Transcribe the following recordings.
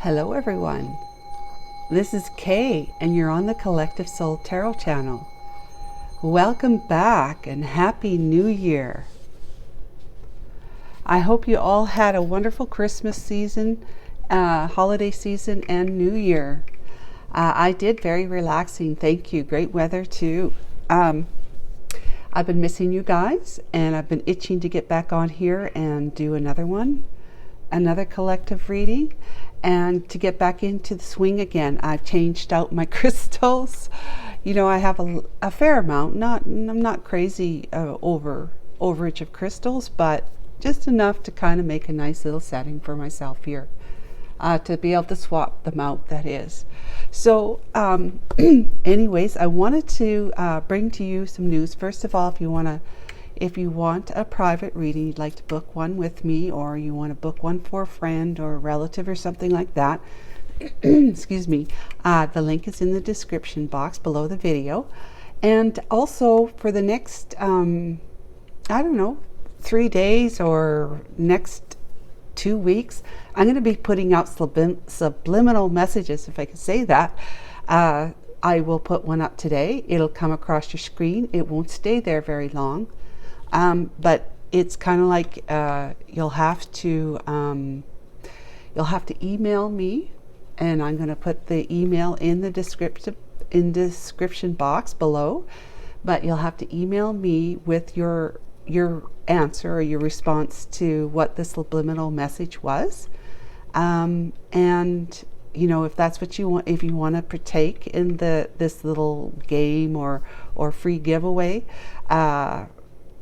Hello everyone, this is Kay and you're on the Collective Soul Tarot channel. Welcome back and Happy New Year. I hope you all had a wonderful Christmas season, holiday season and New Year. I did, very relaxing, thank you, great weather too. I've been missing you guys and I've been itching to get back on here and do another collective reading. And to get back into the swing again, I've changed out my crystals. You know, I have a fair amount. I'm not crazy overage of crystals, but just enough to kind of make a nice little setting for myself here, to be able to swap them out. That is. So, anyways, I wanted to bring to you some news. First of all, if you want a private reading, you'd like to book one with me, or you want to book one for a friend or a relative or something like that, excuse me, the link is in the description box below the video. And also for the next, I don't know, 3 days or next 2 weeks, I'm going to be putting out subliminal messages, if I can say that. I will put one up today. It'll come across your screen. It won't stay there very long. But it's kind of like you'll have to email me, and I'm going to put the email in the description box below. But you'll have to email me with your answer or your response to what the subliminal message was, and you know, if that's what you want, if you want to partake in this little game or free giveaway,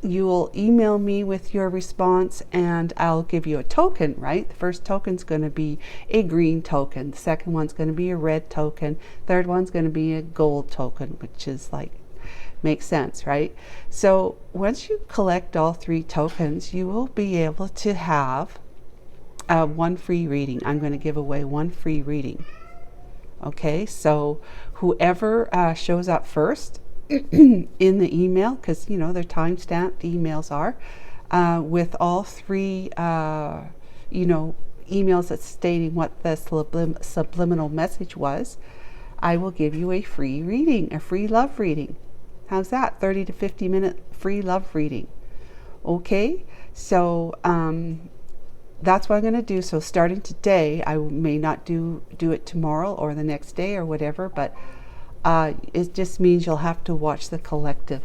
you will email me with your response and I'll give you a token, right? The first token's going to be a green token. The second one's going to be a red token. Third one's going to be a gold token, which is like, makes sense, right? So once you collect all 3 tokens, you will be able to have one free reading. I'm going to give away one free reading. Okay, so whoever shows up first in the email, because you know they're time-stamped emails are, with all 3 you know, emails that's stating what the subliminal message was, I will give you a free reading, a free love reading. How's that? 30 to 50 minute free love reading. Okay, so that's what I'm going to do. So starting today, I may not do it tomorrow or the next day or whatever, but it just means you'll have to watch the collective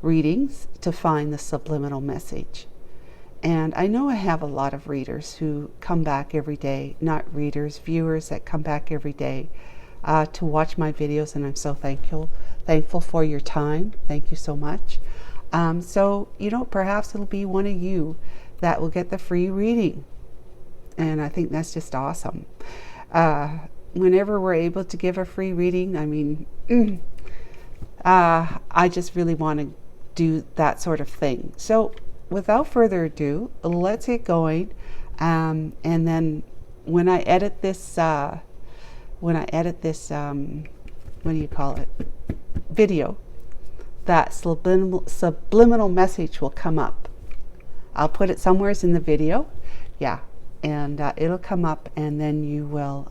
readings to find the subliminal message. And I know I have a lot of readers who come back every day, not readers, viewers that come back every day to watch my videos, and I'm so thankful for your time. Thank you so much. So, you know, perhaps it'll be one of you that will get the free reading. And I think that's just awesome. Whenever we're able to give a free reading, I mean, I just really want to do that sort of thing. So without further ado, let's get going. And then when I edit this, what do you call it, video, that subliminal message will come up. I'll put it somewhere in the video, yeah, and it'll come up, and then you will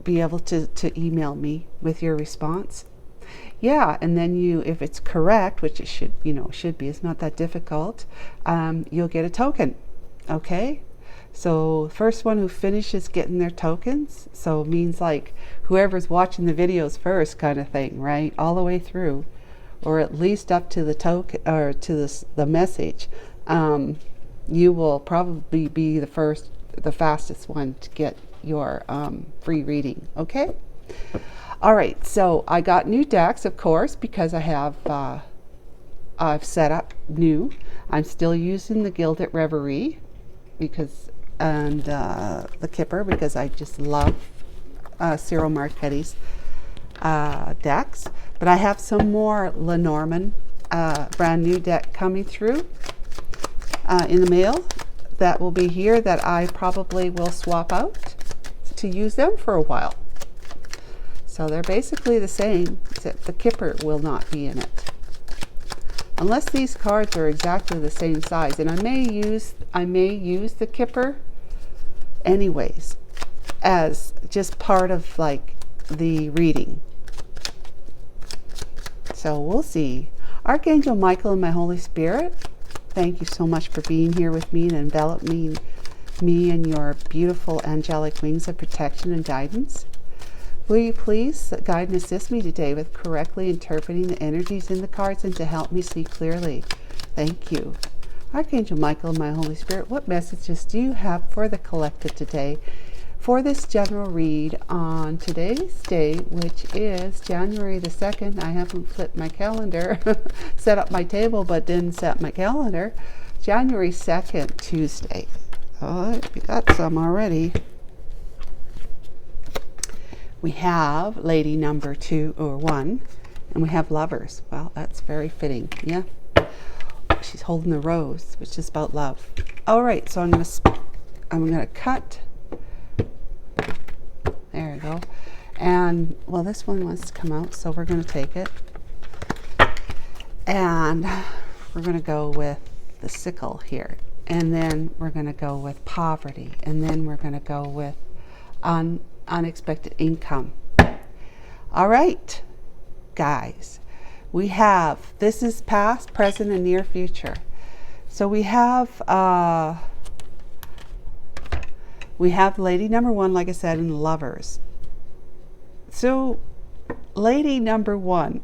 be able to email me with your response. Yeah, and then if it's correct, which it should be, it's not that difficult, you'll get a token. Okay, so first one who finishes getting their tokens, so it means like whoever's watching the videos first kind of thing, right, all the way through, or at least up to the token or to the message, you will probably be the fastest one to get your free reading. Okay, all right, so I got new decks, of course, because I have I've set up new. I'm still using the Gilded Reverie and the Kipper, because I just love Cyril Marchetti's decks. But I have some more Lenormand brand new deck coming through in the mail that will be here, that I probably will swap out to use them for a while. So they're basically the same, except the Kipper will not be in it. unless these cards are exactly the same size. And I may use the Kipper anyways, as just part of like the reading. So we'll see. Archangel Michael and my Holy Spirit, thank you so much for being here with me and enveloping me in your beautiful angelic wings of protection and guidance. Will you please guide and assist me today with correctly interpreting the energies in the cards and to help me see clearly? Thank you. Archangel Michael and my Holy Spirit, what messages do you have for the collective today for this general read on today's date, which is January the 2nd. I haven't flipped my calendar, set up my table, but didn't set my calendar. January 2nd, Tuesday. Oh, we got some already. We have lady number 2 or 1, and we have lovers. Well, that's very fitting. Yeah. She's holding the rose, which is about love. All right, so I'm gonna cut. There we go. And well, this one wants to come out, so we're going to take it. And we're going to go with the sickle here. And then we're going to go with poverty. And then we're going to go with unexpected income. All right, guys. We have, this is past, present, and near future. So we have lady number 1, like I said, in lovers. So lady number 1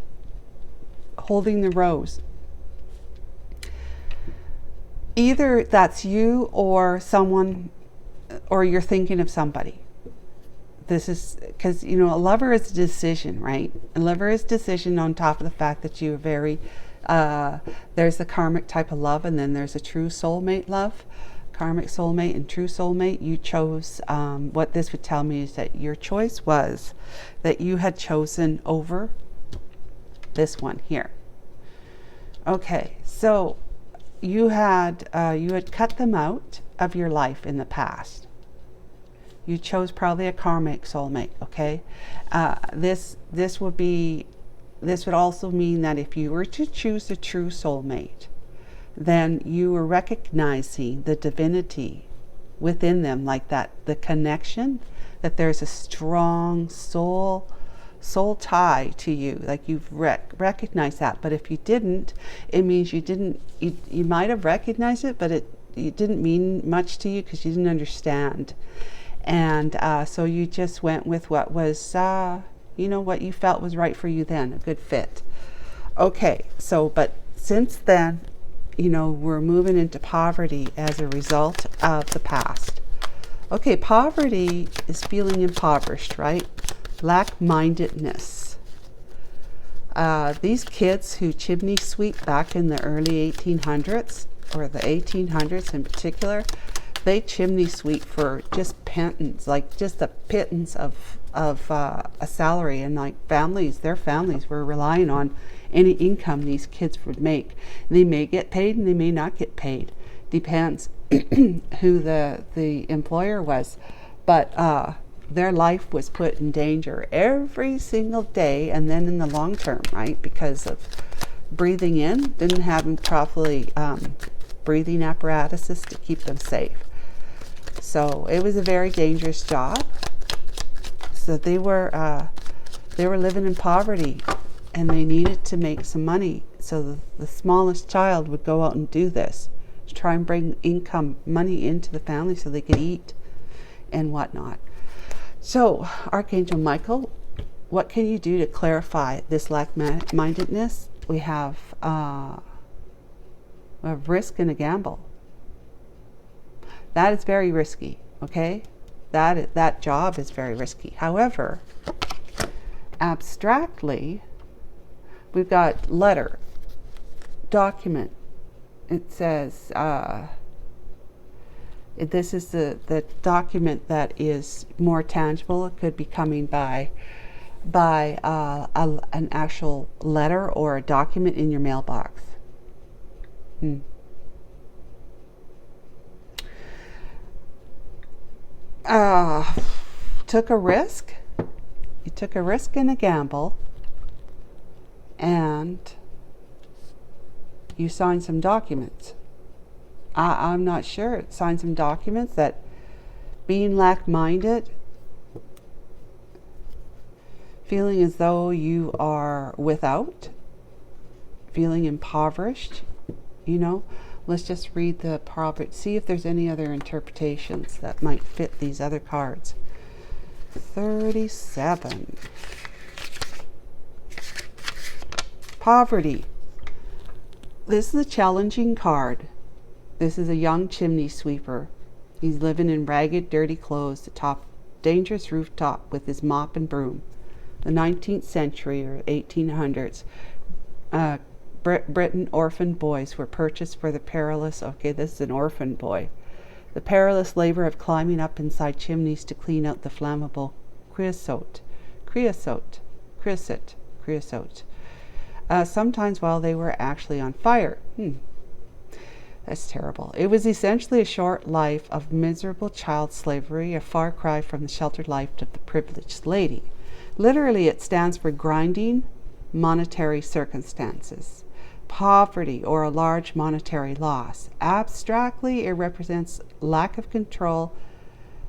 holding the rose. Either that's you or someone, or you're thinking of somebody. This is because, you know, a lover is a decision, right? A lover is decision on top of the fact that you're very, there's the karmic type of love, and then there's a true soulmate love. Karmic soulmate and true soulmate, you chose, what this would tell me is that your choice was that you had chosen over this one here. Okay, so you had cut them out of your life in the past. You chose probably a karmic soulmate, okay? This would also mean that if you were to choose a true soulmate, then you were recognizing the divinity within them, like that, the connection, that there's a strong soul tie to you, like you've recognized that. But if you didn't, it means you might have recognized it, but it didn't mean much to you because you didn't understand. And so you just went with what was, what you felt was right for you then, a good fit. Okay, so, but since then, we're moving into poverty as a result of the past. Okay, poverty is feeling impoverished, right? Lack-mindedness. These kids who chimney sweep back in the early 1800s, or the 1800s in particular, they chimney sweep for just pittance, like just a pittance of a salary, and like their families were relying on any income these kids would make. They may get paid and they may not get paid. Depends who the employer was. But their life was put in danger every single day, and then in the long term, right? Because of breathing in, didn't have properly breathing apparatuses to keep them safe. So it was a very dangerous job. So they were living in poverty, and they needed to make some money. So the smallest child would go out and do this to try and bring money into the family so they could eat and whatnot. So Archangel Michael, what can you do to clarify this lack-mindedness? We have a risk and a gamble. That is very risky, okay? That job is very risky. However, abstractly, we've got letter, document. It says, this is the document that is more tangible. It could be coming by an actual letter or a document in your mailbox. Took a risk. You took a risk and a gamble, and you signed some documents. I'm not sure. Signed some documents that being lack-minded, feeling as though you are without, feeling impoverished, you know. Let's just read the proverb, see if there's any other interpretations that might fit these other cards. 37. Poverty. This is a challenging card. This is a young chimney sweeper. He's living in ragged, dirty clothes atop dangerous rooftop with his mop and broom. The 19th century or 1800s. Britain orphan boys were purchased for the perilous, okay, this is an orphan boy, the perilous labor of climbing up inside chimneys to clean out the flammable creosote, sometimes while they were actually on fire. That's terrible. It was essentially a short life of miserable child slavery, a far cry from the sheltered life of the privileged lady. Literally, it stands for grinding monetary circumstances, poverty, or a large monetary loss. Abstractly, it represents lack of control,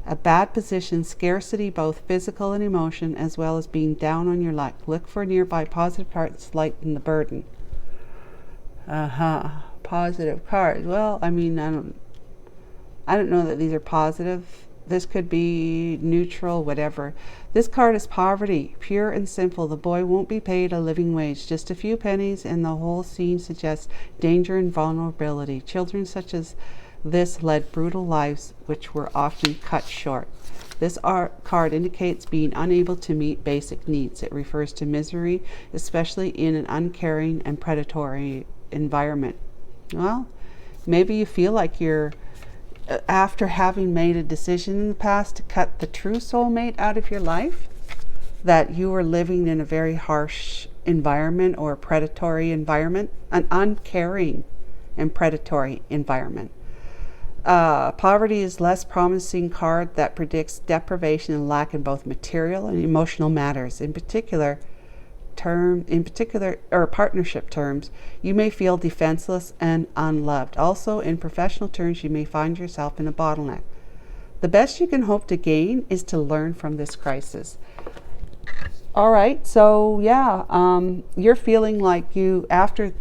a bad position, scarcity, both physical and emotion, as well as being down on your luck. Look for nearby positive parts, lighten the burden. Positive cards. Well, I mean, I don't know that these are positive. This could be neutral, whatever. This card is poverty, pure and simple. The boy won't be paid a living wage, just a few pennies, and the whole scene suggests danger and vulnerability. Children such as this led brutal lives, which were often cut short. This card indicates being unable to meet basic needs. It refers to misery, especially in an uncaring and predatory environment. Well, maybe you feel like you're, after having made a decision in the past to cut the true soulmate out of your life, that you were living in a very harsh environment or predatory environment, an uncaring and predatory environment. Poverty is less promising card that predicts deprivation and lack in both material and emotional matters. In particular, partnership terms, you may feel defenseless and unloved. Also, in professional terms, you may find yourself in a bottleneck. The best you can hope to gain is to learn from this crisis. All right, so yeah, you're feeling like you, after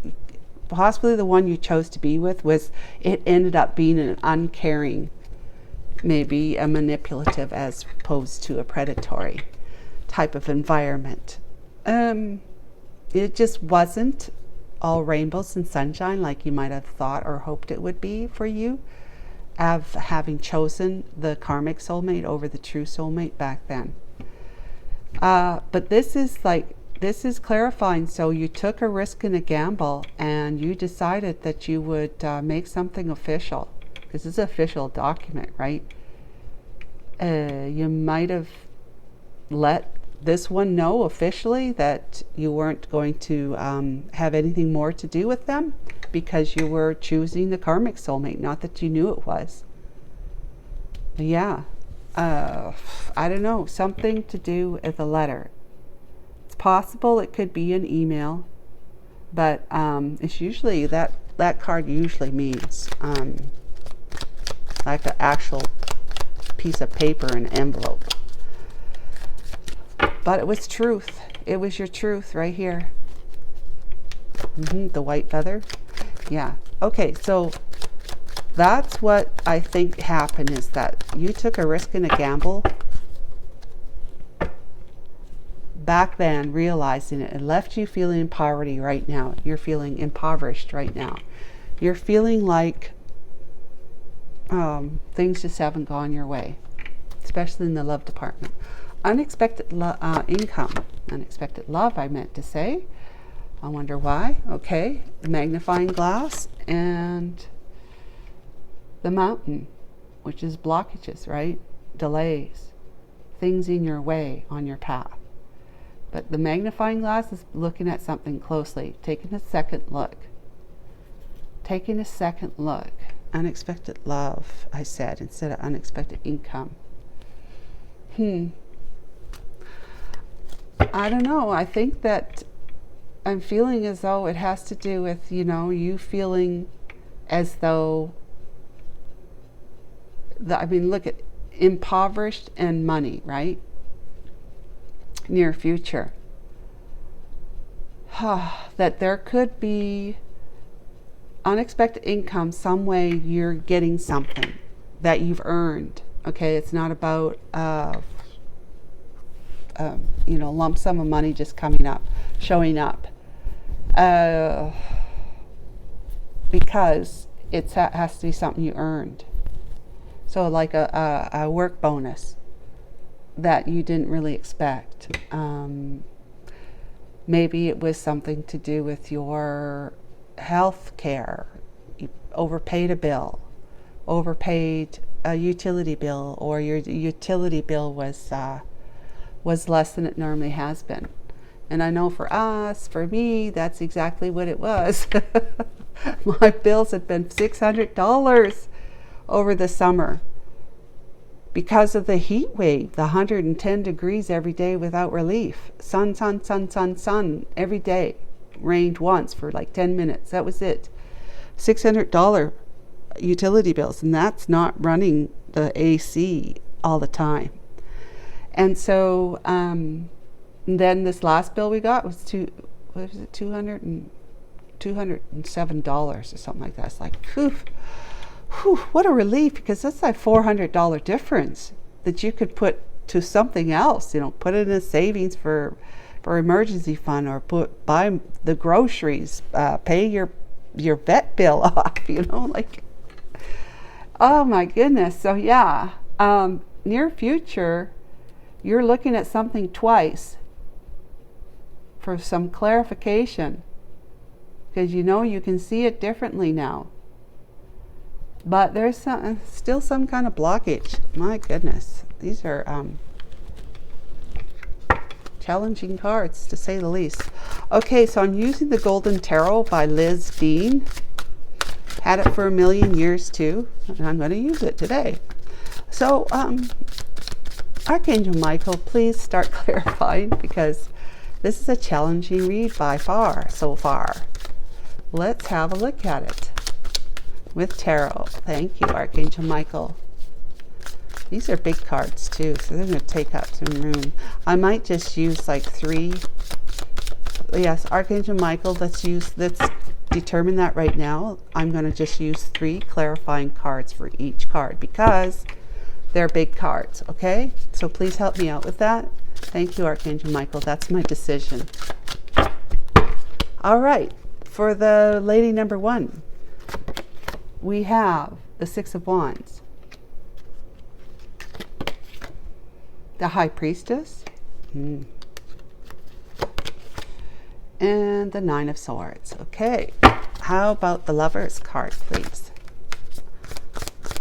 possibly the one you chose to be with, it ended up being an uncaring, maybe a manipulative as opposed to a predatory type of environment. It just wasn't all rainbows and sunshine like you might have thought or hoped it would be for you, of having chosen the karmic soulmate over the true soulmate back then. But this is clarifying. So you took a risk and a gamble, and you decided that you would make something official. This is an official document, right? You might have let this one know officially that you weren't going to have anything more to do with them because you were choosing the karmic soulmate, not that you knew it was. Yeah, I don't know, something to do with a letter. It's possible it could be an email, but it's usually that card usually means like an actual piece of paper, an envelope. But it was truth. It was your truth right here. The white feather. Yeah. Okay, so that's what I think happened, is that you took a risk and a gamble back then, realizing it, and left you feeling in poverty right now. You're feeling impoverished right now. You're feeling like things just haven't gone your way, especially in the love department. Unexpected income, unexpected love, I meant to say. I wonder why. Okay, the magnifying glass and the mountain, which is blockages, right? Delays, things in your way on your path. But the magnifying glass is looking at something closely, taking a second look. Taking a second look. Unexpected love, I said, instead of unexpected income. I don't know. I think that I'm feeling as though it has to do with, you feeling as though, look at, impoverished and money, right? Near future. That there could be unexpected income, some way you're getting something that you've earned. Okay, it's not about lump sum of money just showing up, because it has to be something you earned. So like a work bonus that you didn't really expect. Maybe it was something to do with your health care. You overpaid a bill, overpaid a utility bill, or your utility bill was less than it normally has been. And I know for me, that's exactly what it was. My bills had been $600 over the summer because of the heat wave, the 110 degrees every day without relief. Sun every day. Rained once for like 10 minutes. That was it. $600 utility bills, and that's not running the AC all the time. And so then this last bill we got was $207 or something like that. It's like, whew, what a relief, because that's like $400 difference that you could put to something else. Put it in a savings for emergency fund, or buy the groceries, pay your vet bill off. Like, oh my goodness. So yeah, near future, you're looking at something twice for some clarification, because you can see it differently now. But there's still some kind of blockage. My goodness, these are challenging cards, to say the least. Okay, so I'm using the Golden Tarot by Liz Bean. Had it for 1,000,000 years too, and I'm going to use it today. So, Archangel Michael, please start clarifying, because this is a challenging read so far. Let's have a look at it with tarot. Thank you, Archangel Michael. These are big cards too, so they're going to take up some room. I might just use like 3. Yes, Archangel Michael, let's determine that right now. I'm going to just use 3 clarifying cards for each card, because they're big cards, okay? So please help me out with that. Thank you, Archangel Michael. That's my decision. All right, for the lady number 1, we have the 6 of Wands, the High Priestess, and the 9 of Swords. Okay, how about the Lover's card, please?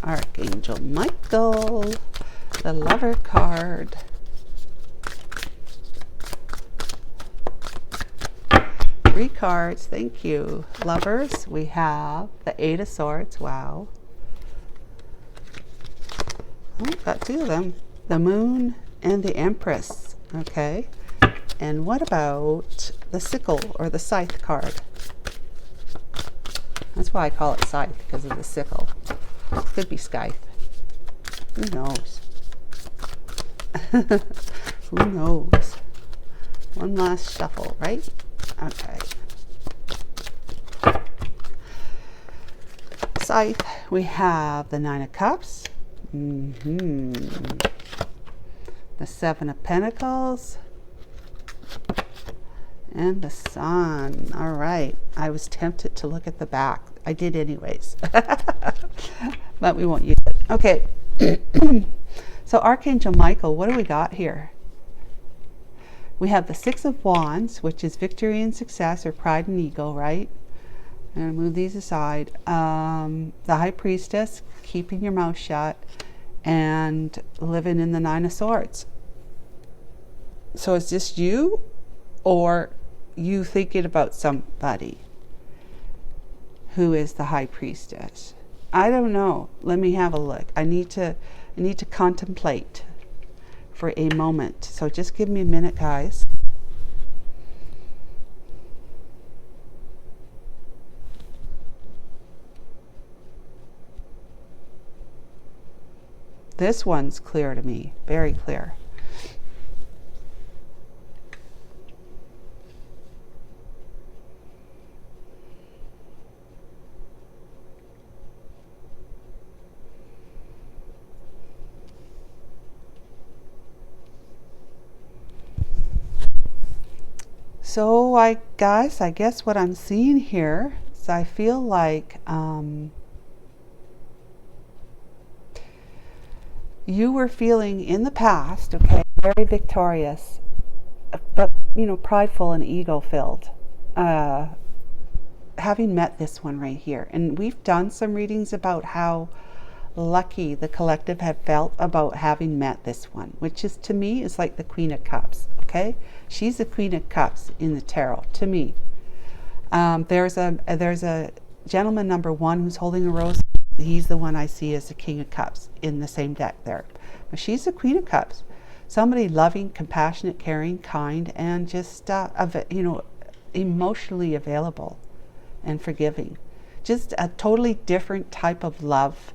Archangel Michael, the Lover card. Three cards, thank you. Lovers, we have the 8 of Swords. Wow. Oh, got 2 of them. The Moon and the Empress. Okay. And what about the Sickle or the Scythe card? That's why I call it Scythe, because of the sickle. Could be Scythe. Who knows? Who knows? One last shuffle, right? Okay. Scythe, we have the 9 of Cups. The 7 of Pentacles. And the Sun. All right. I was tempted to look at the back. I did anyways. But we won't use it. Okay. So Archangel Michael, what do we got here? We have the 6 of Wands, which is victory and success, or pride and ego, right? And move these aside. The High Priestess, keeping your mouth shut, and living in the 9 of Swords. So is this you, or you thinking about somebody who is the High Priestess? I don't know. Let me have a look. I need to contemplate for a moment. So just give me a minute, guys. this one's clear to me, very clear. So I guess what I'm seeing here is I feel like you were feeling in the past, okay, very victorious, but prideful and ego filled, having met this one right here. And we've done some readings about how lucky the collective have felt about having met this one, which is, to me, is like the Queen of Cups. Okay, she's the Queen of Cups in the tarot to me. There's a gentleman number 1 who's holding a rose. He's the one I see as the King of Cups in the same deck there. But she's the Queen of Cups. Somebody loving, compassionate, caring, kind, and just emotionally available and forgiving. Just a totally different type of love,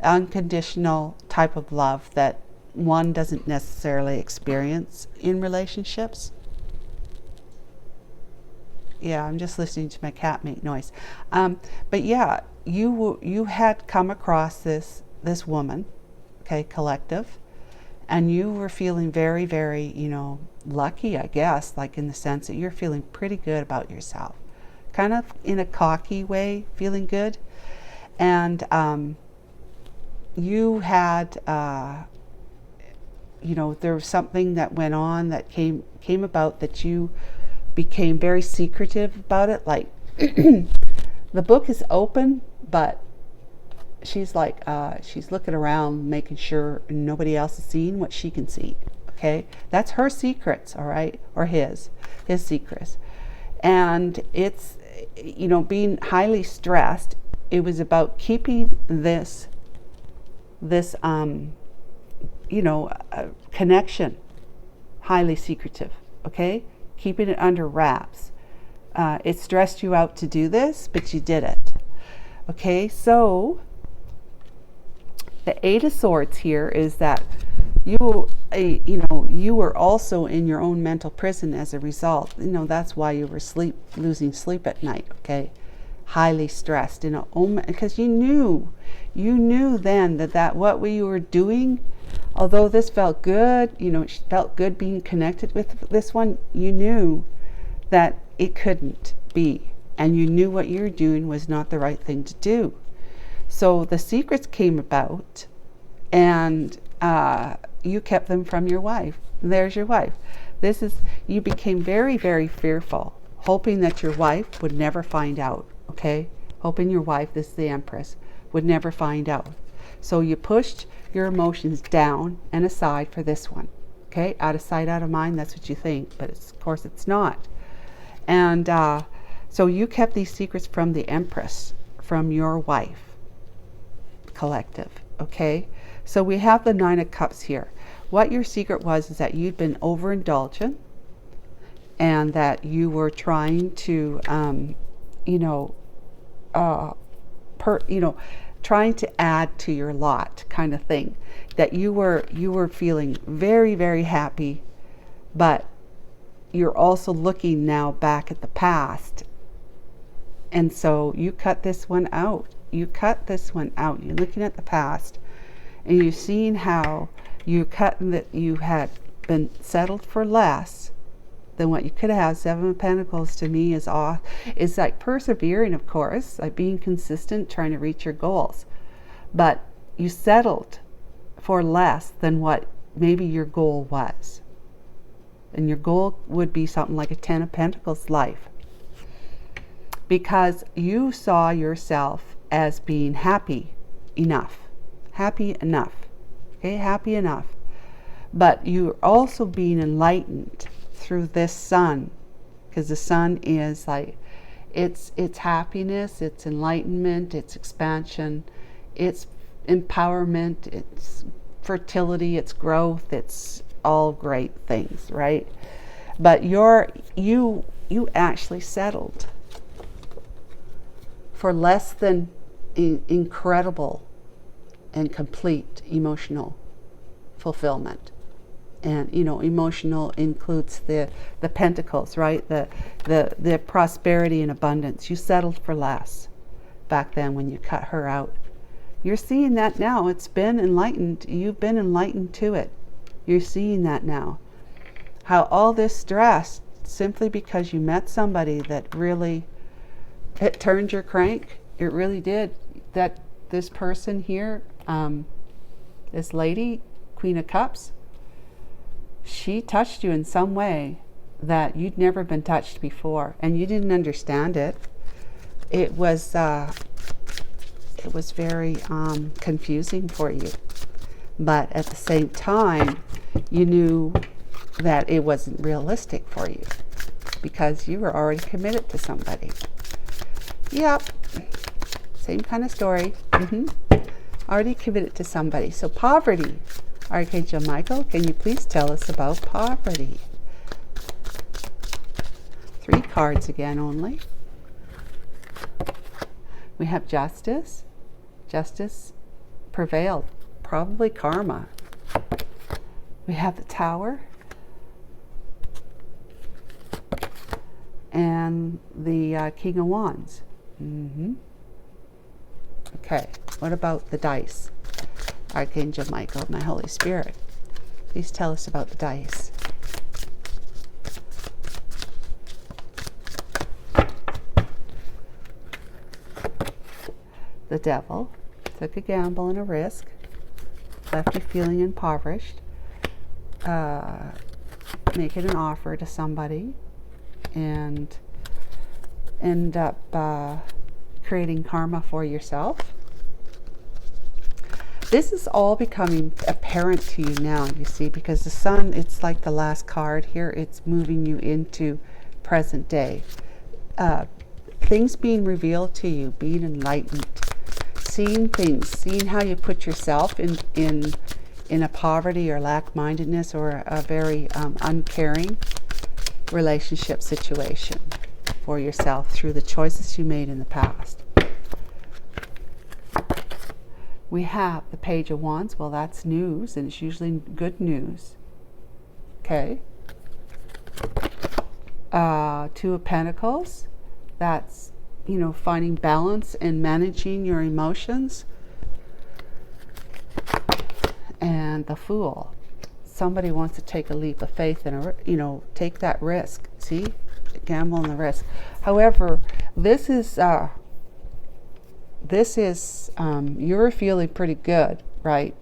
unconditional type of love that one doesn't necessarily experience in relationships. Yeah, I'm just listening to my cat make noise. But yeah, you had come across this woman, okay, collective, and you were feeling very, very, lucky, I guess, like in the sense that you're feeling pretty good about yourself, kind of in a cocky way, feeling good. And you had there was something that went on that came about that you became very secretive about it. Like the book is open, but she's like she's looking around, making sure nobody else is seeing what she can see. Okay, that's her secrets, all right, or his secrets. And it's being highly stressed. It was about keeping this connection highly secretive, okay? Keeping it under wraps. It stressed you out to do this, but you did it. Okay, so the Eight of Swords here is that you were also in your own mental prison as a result. That's why you were losing sleep at night, okay? Highly stressed, because you knew then that what you were doing, although this felt good, it felt good being connected with this one, you knew that it couldn't be, and you knew what you were doing was not the right thing to do. So the secrets came about, and you kept them from your wife. There's your wife. You became very, very fearful, hoping that your wife would never find out, okay? Hoping your wife, this is the Empress, would never find out. So you pushed your emotions down and aside for this one, okay? Out of sight, out of mind, that's what you think, but of course it's not. And so you kept these secrets from the Empress, from your wife, collective, okay? So we have the Nine of Cups here. What your secret was is that you'd been overindulgent, and that you were trying to, trying to add to your lot, kind of thing. That you were feeling very, very happy, but you're also looking now back at the past, and so you cut this one out. You're looking at the past, and you're seeing how that you had been settled for less than what you could have. Seven of Pentacles to me is like persevering, of course, like being consistent, trying to reach your goals. But you settled for less than what maybe your goal was. And your goal would be something like a Ten of Pentacles life. Because you saw yourself as being happy enough. Happy enough. Okay, happy enough. But you're also being enlightened through this sun, because the sun is like, it's happiness, it's enlightenment, it's expansion, it's empowerment, it's fertility, it's growth, it's all great things, right? But you actually settled for less than incredible and complete emotional fulfillment. And emotional includes the pentacles, right? The prosperity and abundance. You settled for less back then when you cut her out. You're seeing that now. It's been enlightened. You've been enlightened to it. You're seeing that now. How all this stress, simply because you met somebody that really, it turned your crank. It really did. That this person here, this lady, Queen of Cups, she touched you in some way that you'd never been touched before, and you didn't understand it. It was very confusing for you, but at the same time, you knew that it wasn't realistic for you because you were already committed to somebody. Yep, same kind of story. Already committed to somebody. So poverty. Archangel Michael, can you please tell us about poverty? 3 cards again only. We have justice. Justice prevailed. Probably karma. We have the Tower. And the King of Wands. Okay, what about the dice? Archangel Michael, my Holy Spirit, please tell us about the dice. The Devil took a gamble and a risk, left you feeling impoverished, making an offer to somebody, and end up creating karma for yourself. This is all becoming apparent to you now, you see, because the Sun, it's like the last card here. It's moving you into present day. Things being revealed to you, being enlightened, seeing things, seeing how you put yourself in a poverty or lack-mindedness or a very uncaring relationship situation for yourself through the choices you made in the past. We have the Page of Wands. Well, that's news, and it's usually good news. Okay. 2 of Pentacles. That's, finding balance and managing your emotions. And the Fool. Somebody wants to take a leap of faith and, take that risk. See? Gamble on the risk. However, this is you're feeling pretty good, right,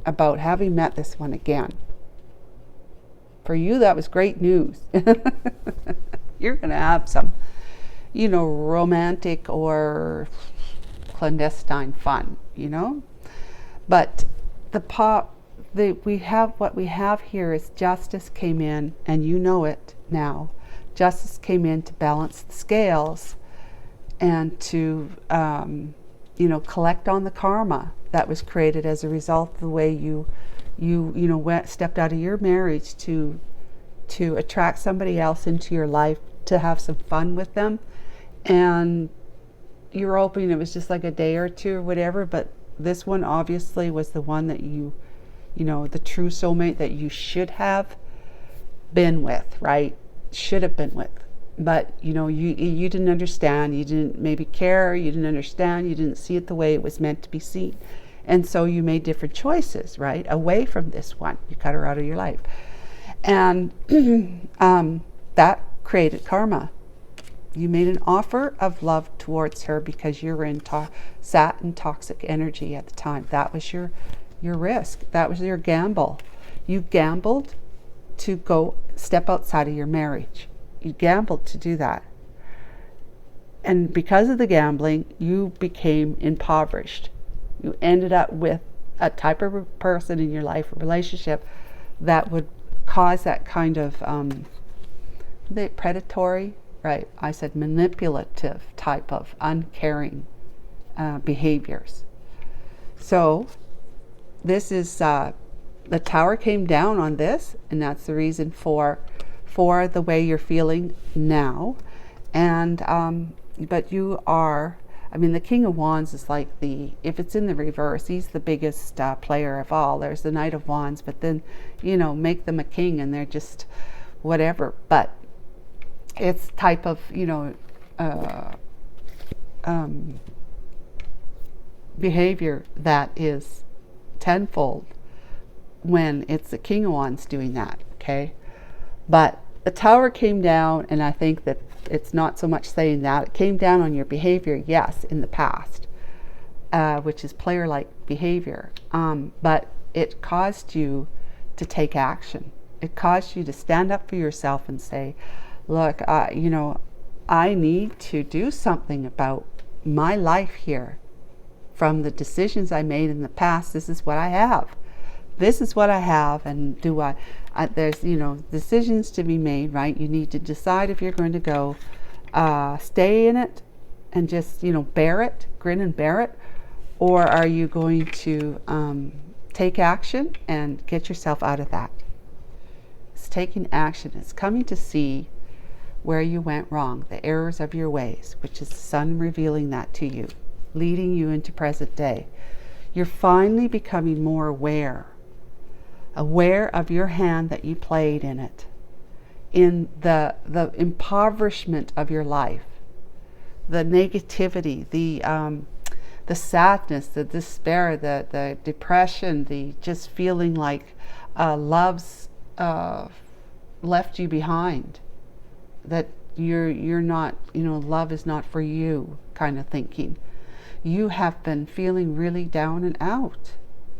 about having met this one again. For you, that was great news. You're going to have some, romantic or clandestine fun, But what we have here is justice came in, and you know it now. Justice came in to balance the scales and to collect on the karma that was created as a result of the way you stepped out of your marriage to attract somebody else into your life, to have some fun with them, and you're hoping it was just like a day or two or whatever, but this one obviously was the one that the true soulmate that you should have been with, right? Should have been with. But you didn't understand, you didn't maybe care, you didn't understand, you didn't see it the way it was meant to be seen, and so you made different choices, right, away from this one. You cut her out of your life, and that created karma. You made an offer of love towards her because you were sat in toxic energy at the time. That was your risk. That was your gamble. You gambled to go step outside of your marriage. You gambled to do that. And because of the gambling, you became impoverished. You ended up with a type of person in your life, a relationship, that would cause that kind of predatory, right? I said manipulative type of uncaring behaviors. So this is, the Tower came down on this, and that's the reason for the way you're feeling now. And but you are I mean, the King of Wands is like if it's in the reverse, he's the biggest player of all. There's the Knight of Wands, but then, make them a king and they're just whatever. But it's type of, behavior that is tenfold when it's the King of Wands doing that, okay? But the Tower came down, and I think that it's not so much saying that. It came down on your behavior, yes, in the past, which is player-like behavior. But it caused you to take action. It caused you to stand up for yourself and say, look, I need to do something about my life here. From the decisions I made in the past, this is what I have. This is what I have, and there's, decisions to be made, right? You need to decide if you're going to go stay in it and just, bear it, grin and bear it, or are you going to take action and get yourself out of that? It's taking action. It's coming to see where you went wrong, the errors of your ways, which is the sun revealing that to you, leading you into present day. You're finally becoming more aware of your hand that you played in it, in the impoverishment of your life, the negativity, the sadness, the despair, the depression, the just feeling like love's left you behind, that you're not, love is not for you kind of thinking. You have been feeling really down and out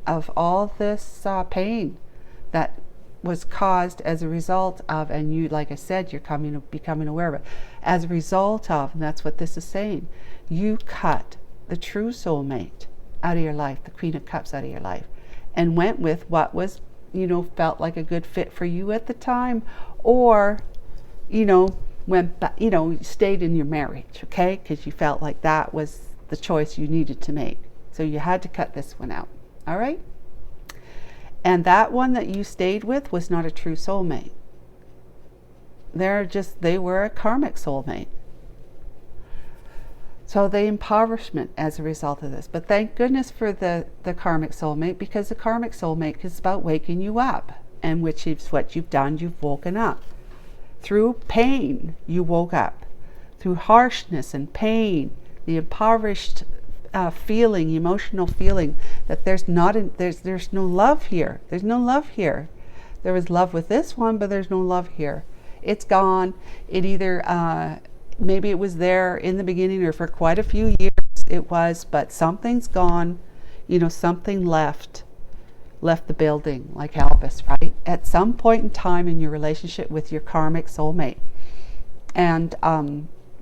of all this pain that was caused as a result of, and you, like I said, you're becoming aware of it, as a result of, and that's what this is saying, you cut the true soulmate out of your life, the Queen of Cups out of your life, and went with what was, felt like a good fit for you at the time, or, went back, stayed in your marriage, okay, because you felt like that was the choice you needed to make. So you had to cut this one out. All right? And that one that you stayed with was not a true soulmate. They were a karmic soulmate. So the impoverishment as a result of this. But thank goodness for the karmic soulmate, because the karmic soulmate is about waking you up, and which is what you've done. You've woken up. Through pain, you woke up. Through harshness and pain, the impoverished feeling, emotional feeling that there's no love here. There's no love here. There was love with this one, but there's no love here. It's gone. It either maybe it was there in the beginning, or for quite a few years it was, but something's gone. Something left the building, like Elvis, right? At some point in time in your relationship with your karmic soulmate, and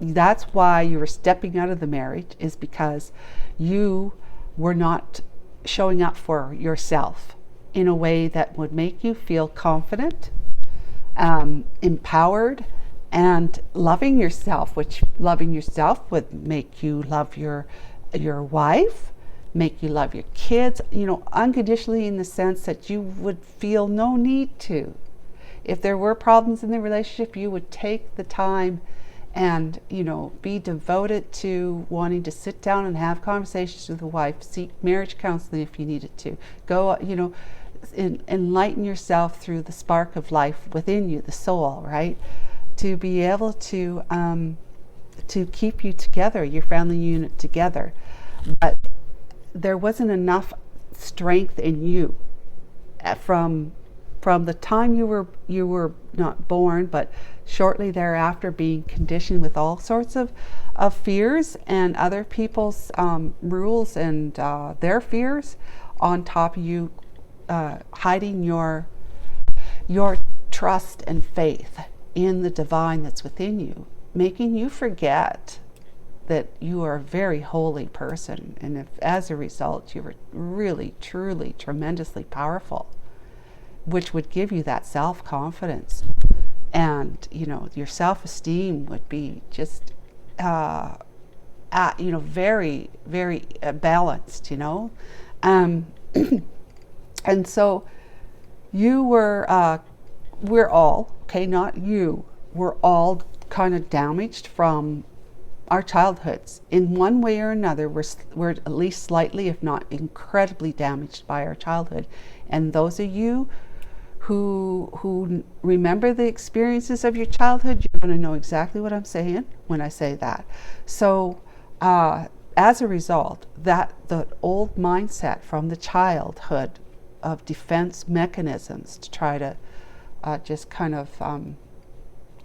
that's why you were stepping out of the marriage, is because you were not showing up for yourself in a way that would make you feel confident, empowered, and loving yourself, which loving yourself would make you love your wife, make you love your kids, unconditionally, in the sense that you would feel no need to. If there were problems in the relationship, you would take the time and, be devoted to wanting to sit down and have conversations with the wife, seek marriage counseling if you needed to. Go, enlighten yourself through the spark of life within you, the soul, right? To be able to keep you together, your family unit together. But there wasn't enough strength in you from the time you were not born, but shortly thereafter, being conditioned with all sorts of fears and other people's rules and their fears, on top of you hiding your trust and faith in the divine that's within you, making you forget that you are a very holy person, and if as a result you were really, truly, tremendously powerful, which would give you that self-confidence, and your self-esteem would be just very, very balanced, and so you were we're all, okay, not you, we're all kind of damaged from our childhoods, in one way or another, we're at least slightly, if not incredibly, damaged by our childhood. And those of you who remember the experiences of your childhood, you're going to know exactly what I'm saying when I say that. So as a result, that the old mindset from the childhood of defense mechanisms to try to just kind of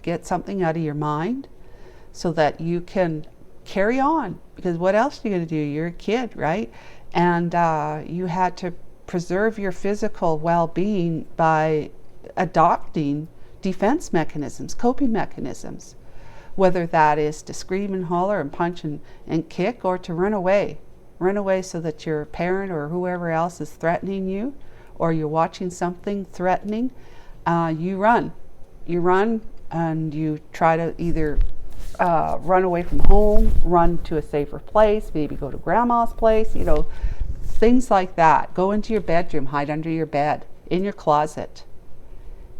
get something out of your mind so that you can carry on, because what else are you going to do? You're a kid, right? And you had to preserve your physical well-being by adopting defense mechanisms, coping mechanisms, whether that is to scream and holler and punch and kick, or to run away so that your parent or whoever else is threatening you, or you're watching something threatening. You run and you try to either run away from home, run to a safer place, maybe go to grandma's place, things like that. Go into your bedroom, hide under your bed, in your closet,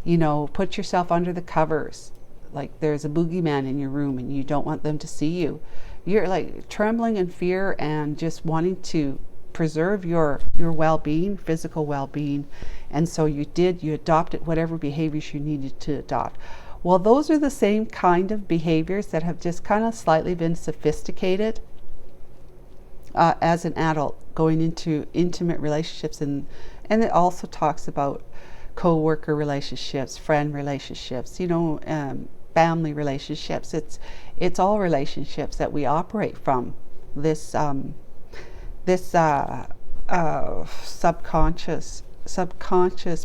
put yourself under the covers, like there's a boogeyman in your room and you don't want them to see you. You're like trembling in fear and just wanting to preserve your well-being, physical well-being. And so you adopted whatever behaviors you needed to adopt. Well, those are the same kind of behaviors that have just kind of slightly been sophisticated as an adult, going into intimate relationships, and it also talks about co-worker relationships, friend relationships, family relationships. It's all relationships that we operate from this subconscious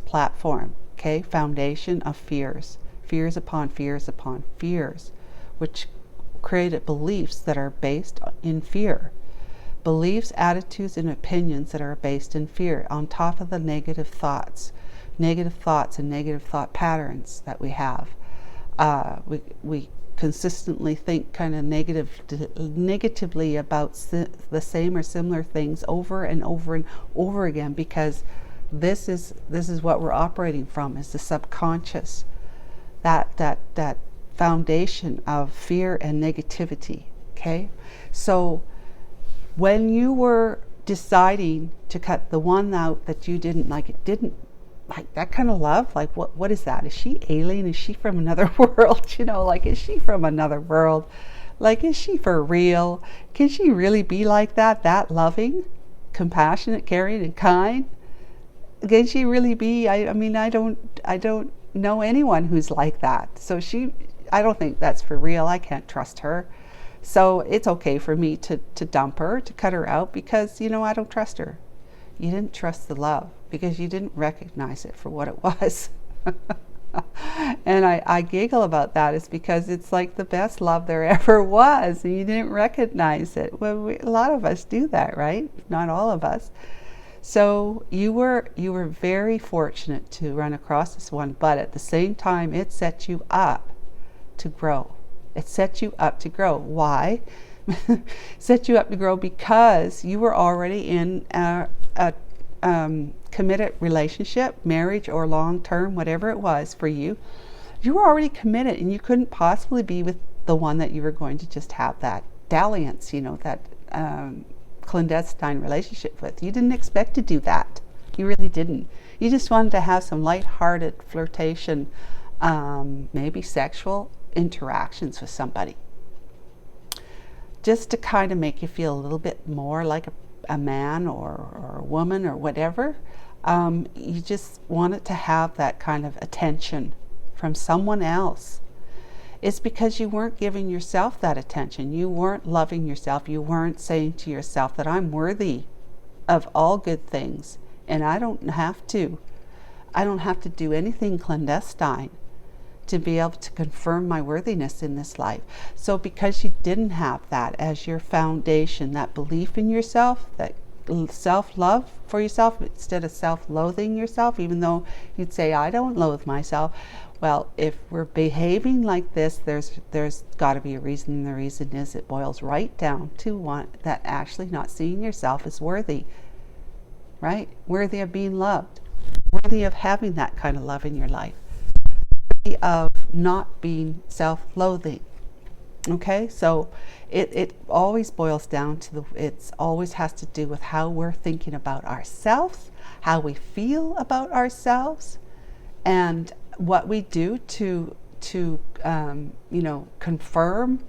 platform, okay, foundation of fears upon fears upon fears, which created beliefs that are based in fear. Beliefs, attitudes, and opinions that are based in fear, on top of the negative thoughts and negative thought patterns that we have. We consistently think kind of negatively about the same or similar things over and over and over again, because this is what we're operating from, is the subconscious, that foundation of fear and negativity. Okay, so when you were deciding to cut the one out that you didn't like, that kind of love, like what is that? Is she alien? Is she from another world? Like, is she from another world? Like, is she for real? Can she really be like that loving, compassionate, caring, and kind? Can she really be? I mean, I don't know anyone who's like that. So I don't think that's for real. I can't trust her. So it's okay for me to dump her, to cut her out, because, I don't trust her. You didn't trust the love because you didn't recognize it for what it was. And I giggle about that. It's because it's like the best love there ever was, and you didn't recognize it. Well, a lot of us do that, right? Not all of us. So you were very fortunate to run across this one, but at the same time, it set you up to grow. It set you up to grow. Why? Set you up to grow because you were already in a committed relationship, marriage or long-term, whatever it was for you. You were already committed, and you couldn't possibly be with the one that you were going to just have that dalliance, that clandestine relationship with. You didn't expect to do that. You really didn't. You just wanted to have some light-hearted flirtation, maybe sexual interactions with somebody, just to kind of make you feel a little bit more like a man or a woman or whatever. You just wanted to have that kind of attention from someone else. It's because you weren't giving yourself that attention. You weren't loving yourself. You weren't saying to yourself that I'm worthy of all good things, and I don't have to do anything clandestine to be able to confirm my worthiness in this life. So because you didn't have that as your foundation, that belief in yourself, that self-love for yourself instead of self-loathing yourself, even though you'd say, I don't loathe myself. Well, if we're behaving like this, there's got to be a reason, and the reason is it boils right down to that actually not seeing yourself as worthy, right? Worthy of being loved, worthy of having that kind of love in your life, of not being self-loathing. Okay, so it always boils down to it always has to do with how we're thinking about ourselves, how we feel about ourselves, and what we do to confirm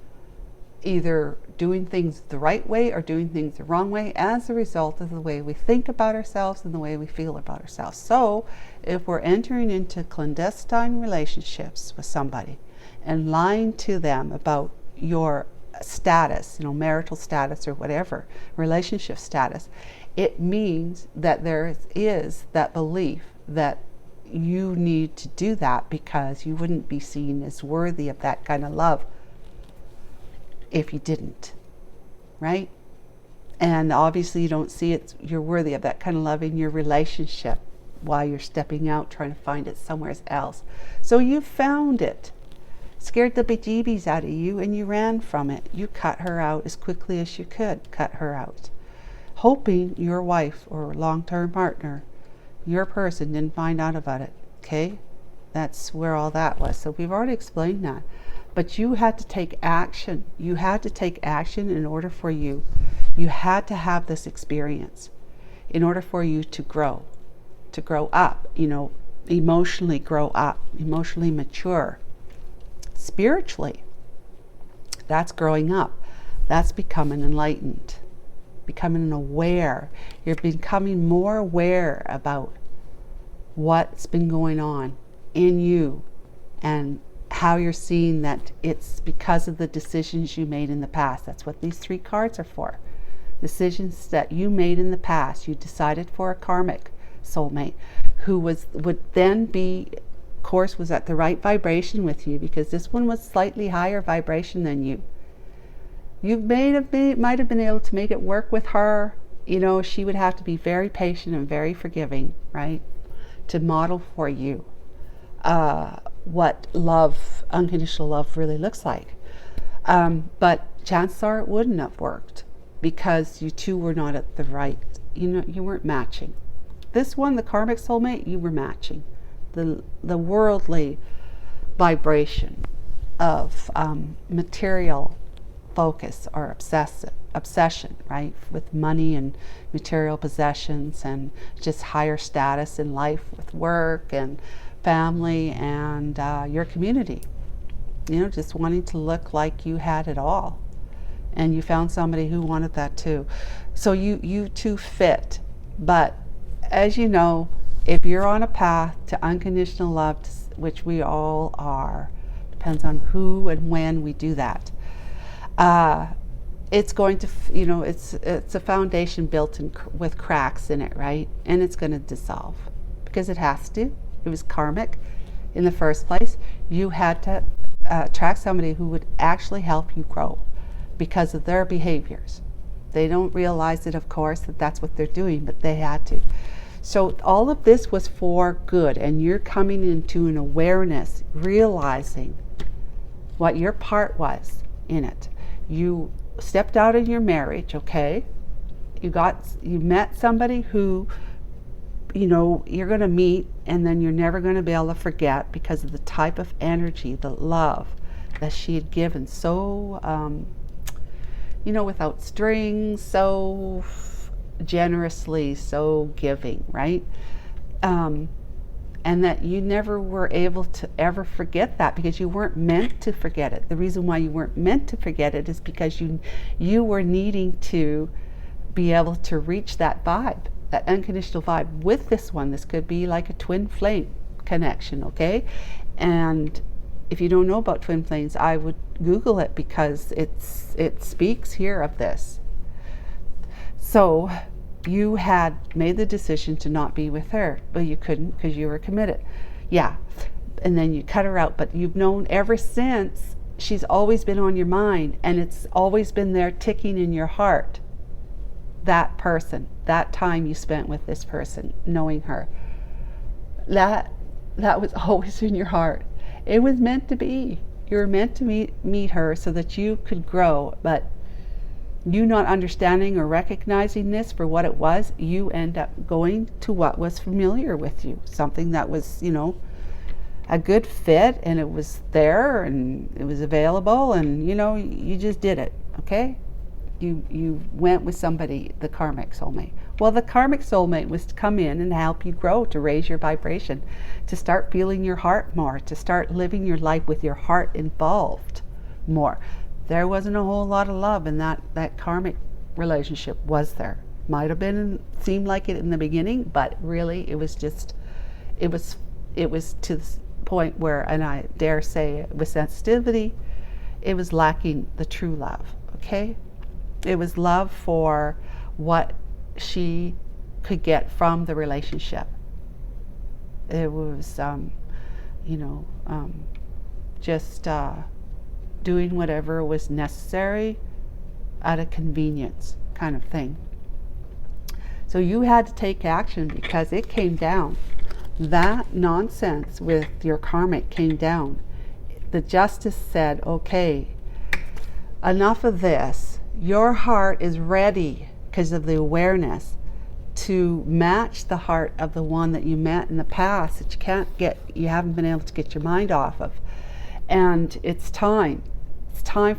either doing things the right way or doing things the wrong way as a result of the way we think about ourselves and the way we feel about ourselves. So if we're entering into clandestine relationships with somebody and lying to them about your status, marital status or whatever, relationship status, it means that there is that belief that you need to do that because you wouldn't be seen as worthy of that kind of love if you didn't, right? And obviously you don't see you're worthy of that kind of love in your relationship while you're stepping out trying to find it somewhere else. So you found it, scared the bejeebies out of you, and you ran from it. You cut her out as quickly as you could cut her out, hoping your wife or long-term partner, your person, didn't find out about it. Okay, that's where all that was. So we've already explained that, but you had to take action. You had to take action in order for you had to have this experience in order for you to grow up, emotionally grow up, emotionally mature. Spiritually, that's growing up. That's becoming enlightened, becoming aware. You're becoming more aware about what's been going on in you and how you're seeing that it's because of the decisions you made in the past. That's what these 3 cards are for. Decisions that you made in the past. You decided for a karmic soulmate who would then be, of course, was at the right vibration with you, because this one was slightly higher vibration than you. You might have been able to make it work with her. She would have to be very patient and very forgiving, right, to model for you what love, unconditional love, really looks like. But chances are it wouldn't have worked because you two were not at the right, you weren't matching. This one, the karmic soulmate, you were matching. The worldly vibration of material focus or obsession, right, with money and material possessions and just higher status in life with work and family and your community, just wanting to look like you had it all. And you found somebody who wanted that too. So you two fit. But as you know, if you're on a path to unconditional love, which we all are, depends on who and when we do that, it's going to, it's a foundation built with cracks in it, right? And it's going to dissolve because it has to. It was karmic in the first place. You had to attract somebody who would actually help you grow because of their behaviors. They don't realize it, of course, that that's what they're doing, but they had to. So all of this was for good, and you're coming into an awareness, realizing what your part was in it. You stepped out in your marriage, okay? You met somebody who, you're going to meet, and then you're never going to be able to forget because of the type of energy, the love that she had given so, without strings, so generously, so giving, right? And that you never were able to ever forget that because you weren't meant to forget it. The reason why you weren't meant to forget it is because you were needing to be able to reach that vibe, that unconditional vibe with this one. This could be like a twin flame connection, okay? And if you don't know about twin flames, I would Google it because it speaks here of this. So you had made the decision to not be with her, but you couldn't because you were committed. Yeah, and then you cut her out, but you've known ever since. She's always been on your mind, and it's always been there ticking in your heart. That person, that time you spent with this person, knowing her, that was always in your heart. It was meant to be. You were meant to meet her so that you could grow, but you not understanding or recognizing this for what it was, you end up going to what was familiar with you, something that was, a good fit, and it was there and it was available, and you just did it. Okay, you went with somebody, the karmic soulmate. Well, the karmic soulmate was to come in and help you grow, to raise your vibration, to start feeling your heart more, to start living your life with your heart involved more. There wasn't a whole lot of love in that karmic relationship, was there? Might have been, seemed like it in the beginning, but really it was to the point where, and I dare say with sensitivity, it was lacking the true love. Okay, it was love for what she could get from the relationship. It was just doing whatever was necessary out of convenience, kind of thing. So you had to take action because it came down. That nonsense with your karmic came down. The justice said, okay, enough of this. Your heart is ready, because of the awareness, to match the heart of the one that you met in the past that you haven't been able to get your mind off of. And it's time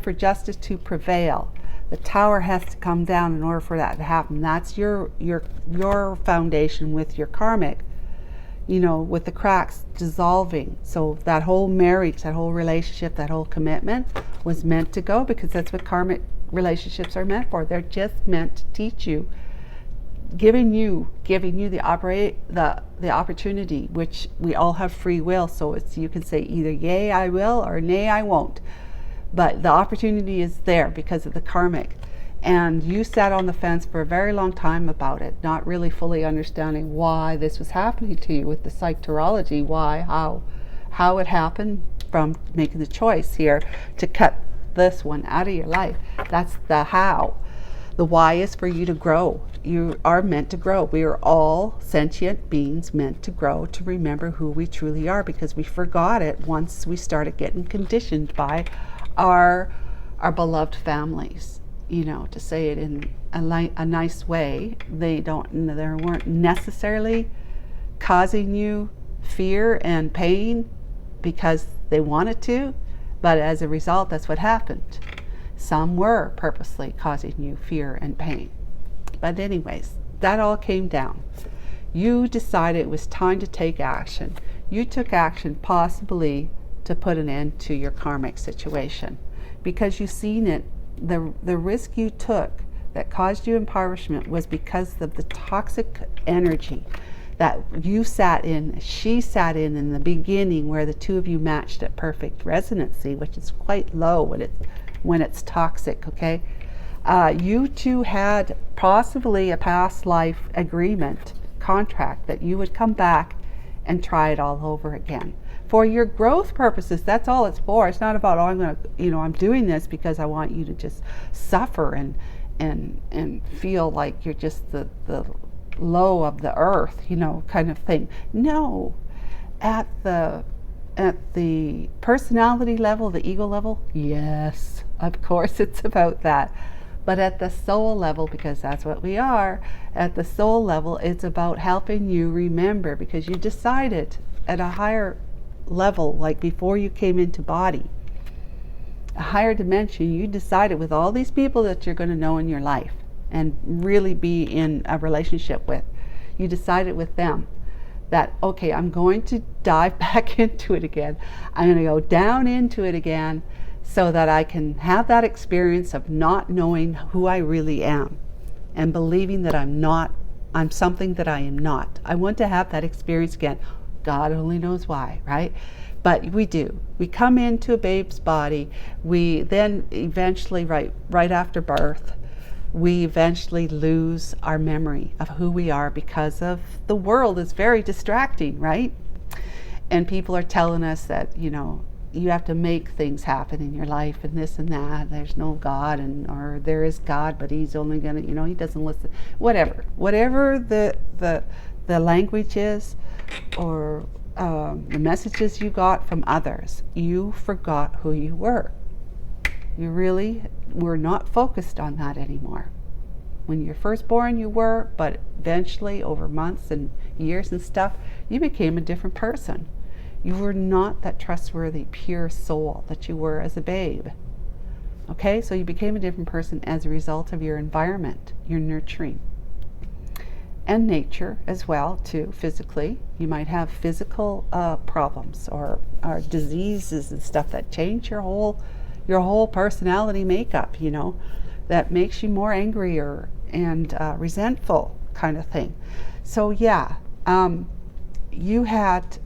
for justice to prevail. The tower has to come down in order for that to happen. That's your foundation with your karmic, with the cracks dissolving. So that whole marriage, that whole relationship, that whole commitment was meant to go, because that's what karmic relationships are meant for. They're just meant to teach you, giving you the opportunity, which we all have free will. So you can say either yay I will or nay I won't. But the opportunity is there because of the karmic. And you sat on the fence for a very long time about it, not really fully understanding why this was happening to you with the PSYCHTAROLOgy, why, how it happened, from making the choice here to cut this one out of your life. That's the how. The why is for you to grow. You are meant to grow. We are all sentient beings meant to grow, to remember who we truly are, because we forgot it once we started getting conditioned by our beloved families. To say it in a nice way, they weren't necessarily causing you fear and pain because they wanted to, but as a result, that's what happened. Some were purposely causing you fear and pain. But anyways, that all came down. You decided it was time to take action. You took action possibly to put an end to your karmic situation, because you've seen it. The risk you took that caused you impoverishment was because of the toxic energy that you sat in, she sat in the beginning, where the two of you matched at perfect resonancy, which is quite low when it's toxic. Okay, you two had possibly a past life agreement, contract, that you would come back and try it all over again. For your growth purposes, that's all it's for. It's not about, I'm doing this because I want you to just suffer and feel like you're just the low of the earth, kind of thing. No, at the personality level, the ego level, yes, of course it's about that. But at the soul level, because that's what we are, at the soul level, it's about helping you remember, because you decided at a higher level, like before you came into body, a higher dimension, you decided with all these people that you're going to know in your life and really be in a relationship with, you decided with them that, okay, I'm going to dive back into it again. I'm going to go down into it again so that I can have that experience of not knowing who I really am and believing that I'm something that I am not. I want to have that experience again. God only knows why, right? But we do. We come into a babe's body. We then eventually, right after birth, we eventually lose our memory of who we are, because of the world is very distracting, right? And people are telling us that, you have to make things happen in your life and this and that. There's no God, or there is God, but he's only gonna, he doesn't listen. Whatever the language is, or the messages you got from others, you forgot who you were. You really were not focused on that anymore. When you're first born, you were, but eventually over months and years and stuff, you became a different person. You were not that trustworthy, pure soul that you were as a babe. Okay, so you became a different person as a result of your environment, your nurturing. And nature as well, too, physically. You might have physical problems or diseases and stuff that change your whole personality makeup, you know, that makes you more angrier and resentful kind of thing. So yeah, you had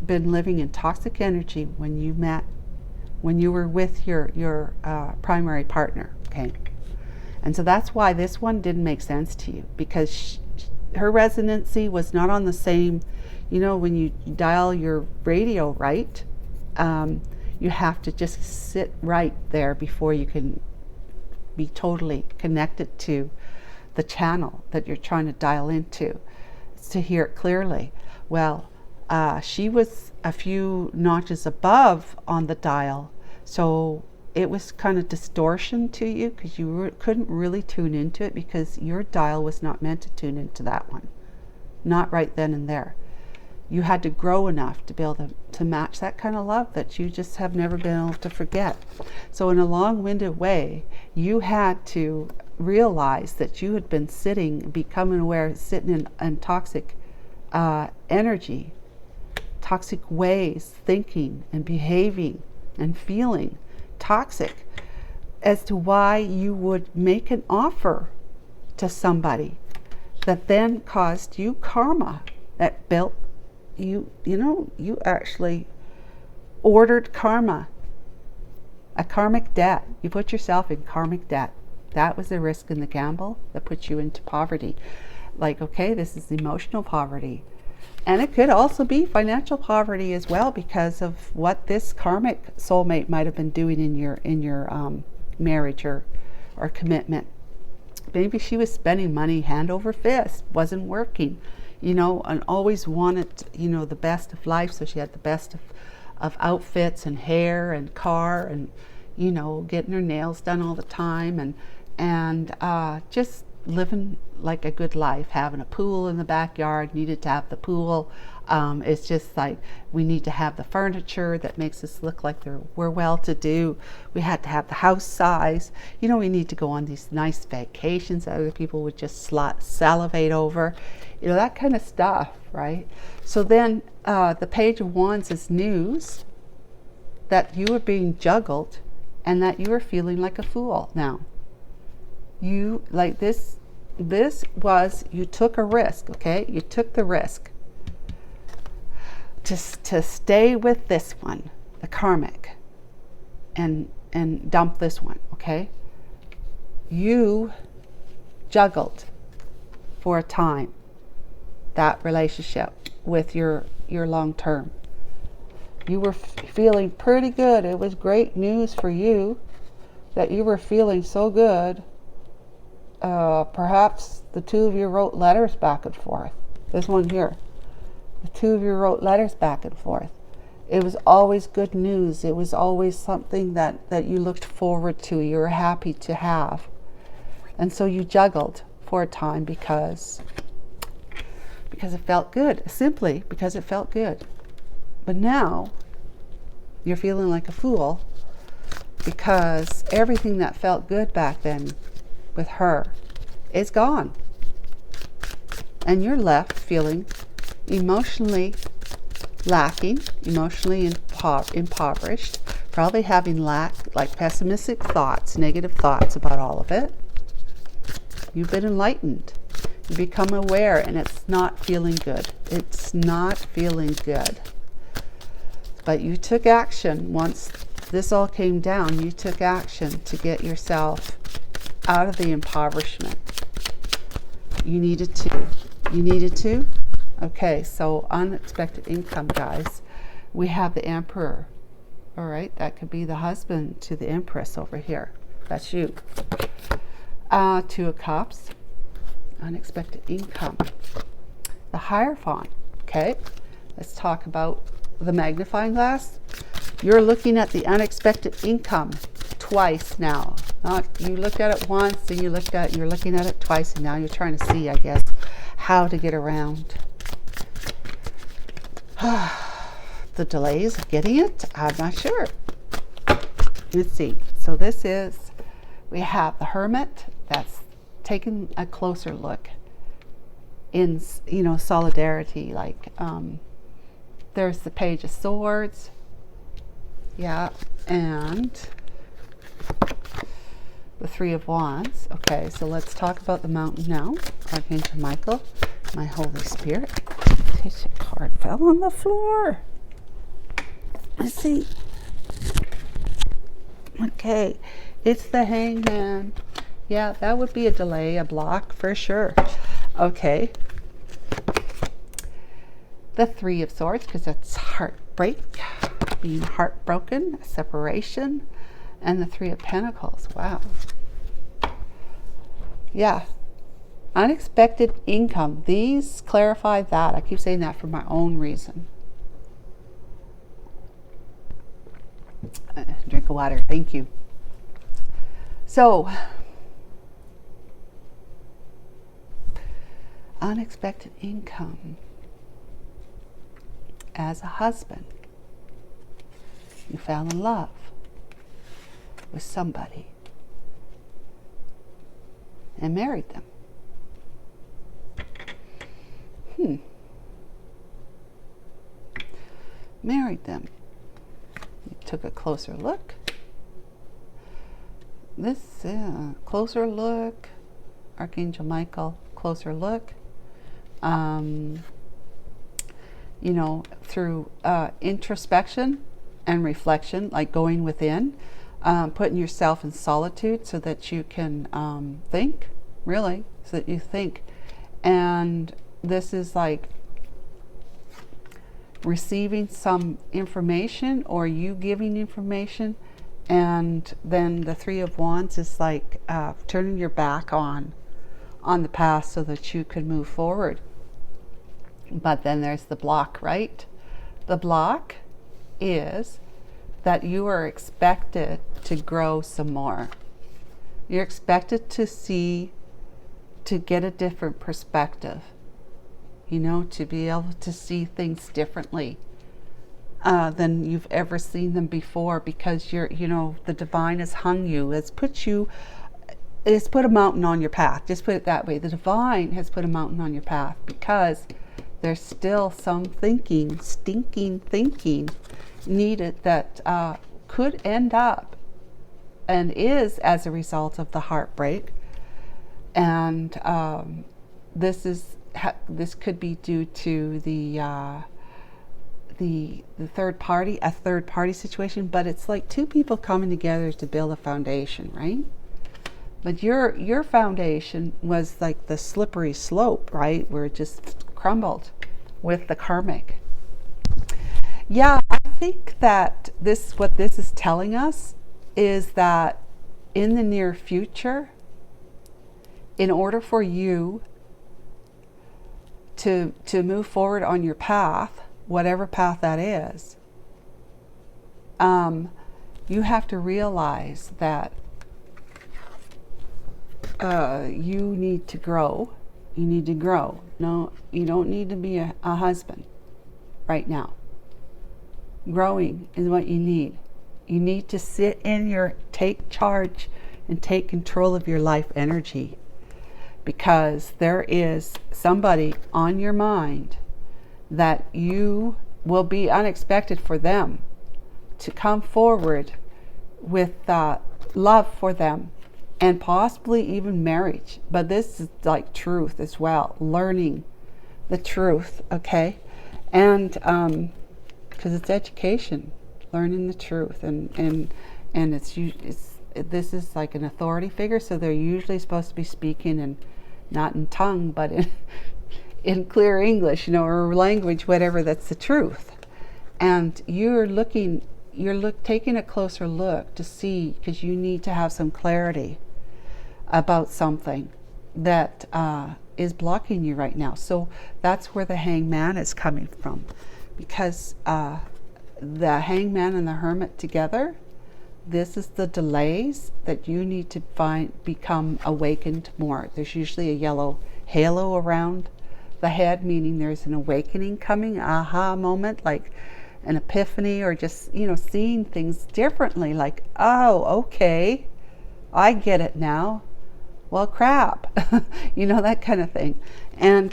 been living in toxic energy when you were with your primary partner, okay? And so that's why this one didn't make sense to you, because her resonancy was not on the same, you know, when you dial your radio right, you have to just sit right there before you can be totally connected to the channel that you're trying to dial into to hear it clearly. Well, she was a few notches above on the dial, so it was kind of distortion to you because you couldn't really tune into it, because your dial was not meant to tune into that one, not right then and there. You had to grow enough to be able to match that kind of love that you just have never been able to forget. So in a long-winded way, you had to realize that you had been becoming aware, sitting in toxic energy, toxic ways, thinking and behaving and feeling toxic, as to why you would make an offer to somebody that then caused you karma, that built you, you know, you actually ordered karma, a karmic debt. You put yourself in karmic debt. That was the risk in the gamble that put you into poverty. Like, okay, this is emotional poverty. And it could also be financial poverty as well, because of what this karmic soulmate might have been doing in your marriage or commitment. Maybe she was spending money hand over fist, wasn't working, you know, and always wanted, you know, the best of life. So she had the best of outfits and hair and car and, you know, getting her nails done all the time and just living like a good life, having a pool in the backyard. Needed to have the pool. It's just like, we need to have the furniture that makes us look like we're well-to-do. We had to have the house size. You know, we need to go on these nice vacations that other people would just salivate over. You know, that kind of stuff, right? So then the Page of Wands is news that you were being juggled and that you were feeling like a fool. Now, you, like this was, you took a risk, okay? You took the risk to stay with this one, the karmic, and dump this one, okay? You juggled for a time that relationship with your long term. You were feeling pretty good. It was great news for you that you were feeling so good. Perhaps the two of you wrote letters back and forth. This one here. The two of you wrote letters back and forth. It was always good news. It was always something that you looked forward to, you were happy to have. And so you juggled for a time because it felt good. Simply because it felt good. But now you're feeling like a fool because everything that felt good back then with her is gone. And you're left feeling emotionally lacking, emotionally impoverished, probably having like pessimistic thoughts, negative thoughts about all of it. You've been enlightened. You become aware, and it's not feeling good. It's not feeling good. But you took action once this all came down. You took action to get yourself out of the impoverishment. You needed to. You needed to? Okay, so unexpected income, guys. We have the Emperor. All right, that could be the husband to the Empress over here. That's you. Two of Cups. Unexpected income. The Hierophant. Okay, let's talk about the magnifying glass. You're looking at the unexpected income twice now. You looked at it once, and you're looking at it twice, and now you're trying to see, I guess, how to get around the delays of getting it? I'm not sure. Let's see. So this is, we have the Hermit that's taking a closer look in, you know, solidarity. Like, there's the Page of Swords. Yeah. And the Three of Wands. Okay, so let's talk about the Mountain now. Archangel Michael, my Holy Spirit. This card fell on the floor. Let's see. Okay, it's the Hangman. Yeah, that would be a delay, a block for sure. Okay. The Three of Swords, because that's heartbreak, being heartbroken, separation, and the Three of Pentacles. Wow. Yeah. Unexpected income. These clarify that. I keep saying that for my own reason. Drink of water. Thank you. So, unexpected income. As a husband, you fell in love with somebody and married them. Married them. You took a closer look. This closer look. Archangel Michael, closer look. You know, through introspection and reflection, like going within, putting yourself in solitude so that you can think, really, so that you think. And this is like receiving some information or you giving information. And then the Three of Wands is like turning your back on the past so that you can move forward. But then there's the block, right? The block is that you are expected to grow some more. You're expected to get a different perspective, you know, to be able to see things differently than you've ever seen them before, because you know, the divine has hung you, it's put a mountain on your path. Just put it that way. The divine has put a mountain on your path because there's still some stinking thinking needed that could end up and is as a result of the heartbreak. And this could be due to the third party, a third party situation, but it's like two people coming together to build a foundation, right? But your foundation was like the slippery slope, right? Where it just crumbled with the karmic. Yeah, I think that what this is telling us is that in the near future, in order for you to move forward on your path, whatever path that is, you have to realize that you need to grow. You need to grow. No, you don't need to be a husband right now. Growing is what you need. You need to sit in take charge and take control of your life energy, because there is somebody on your mind that you will be unexpected for them to come forward with love for them, and possibly even marriage. But this is like truth as well, learning the truth, okay? And because it's education, learning the truth, and this is like an authority figure, so they're usually supposed to be speaking and not in tongue, but in clear English, you know, or language, whatever, that's the truth. And you're taking a closer look to see, because you need to have some clarity about something that is blocking you right now. So that's where the Hangman is coming from, because the Hangman and the Hermit together, this is the delays that you need to become awakened more. There's usually a yellow halo around the head, meaning there's an awakening coming, aha moment, like an epiphany, or just, seeing things differently, like, oh, okay, I get it now. Well, crap, that kind of thing. And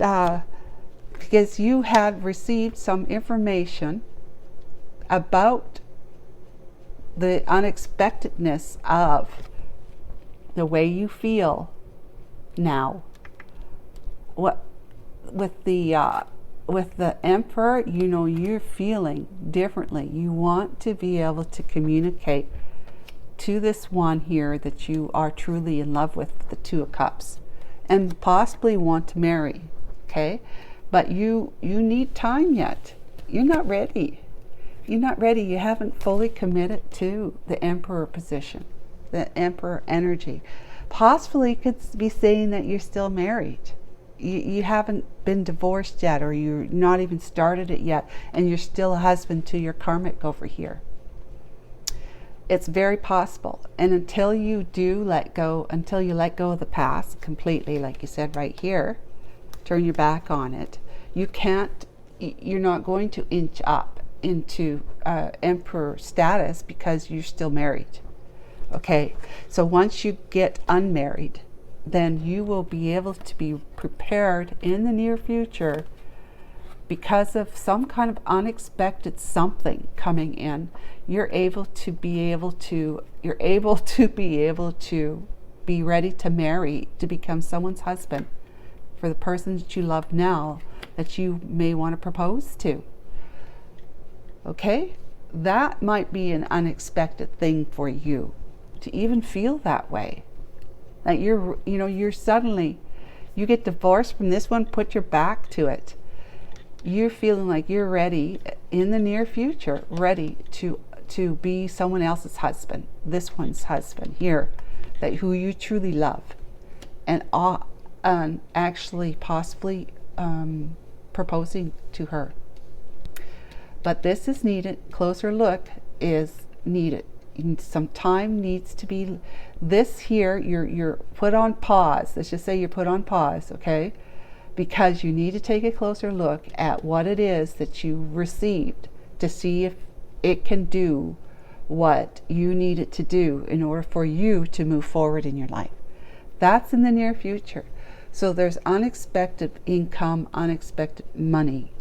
because you had received some information about the unexpectedness of the way you feel now. What with the Emperor, you're feeling differently. You want to be able to communicate to this one here that you are truly in love with, the Two of Cups, and possibly want to marry, okay? But you need time yet. You're not ready. You're not ready. You haven't fully committed to the Emperor position, the Emperor energy. Possibly could be saying that you're still married. You haven't been divorced yet, or you're not even started it yet, and you're still a husband to your karmic over here. It's very possible. And until you let go of the past completely, like you said right here, turn your back on it, you're not going to inch up into Emperor status because you're still married. Okay, so once you get unmarried, then you will be able to be prepared in the near future because of some kind of unexpected something coming in. You're able to be ready to marry, to become someone's husband for the person that you love now, that you may want to propose to. Okay, that might be an unexpected thing for you to even feel that way. That you're suddenly, you get divorced from this one, put your back to it. You're feeling like you're ready in the near future, ready to be someone else's husband, this one's husband here, who you truly love, and actually possibly proposing to her. But this is needed. Closer look is needed. Some time needs to be. This here, you're put on pause. Let's just say you're put on pause, okay? Because you need to take a closer look at what it is that you received to see if it can do what you need it to do in order for you to move forward in your life. That's in the near future. So there's unexpected income, unexpected money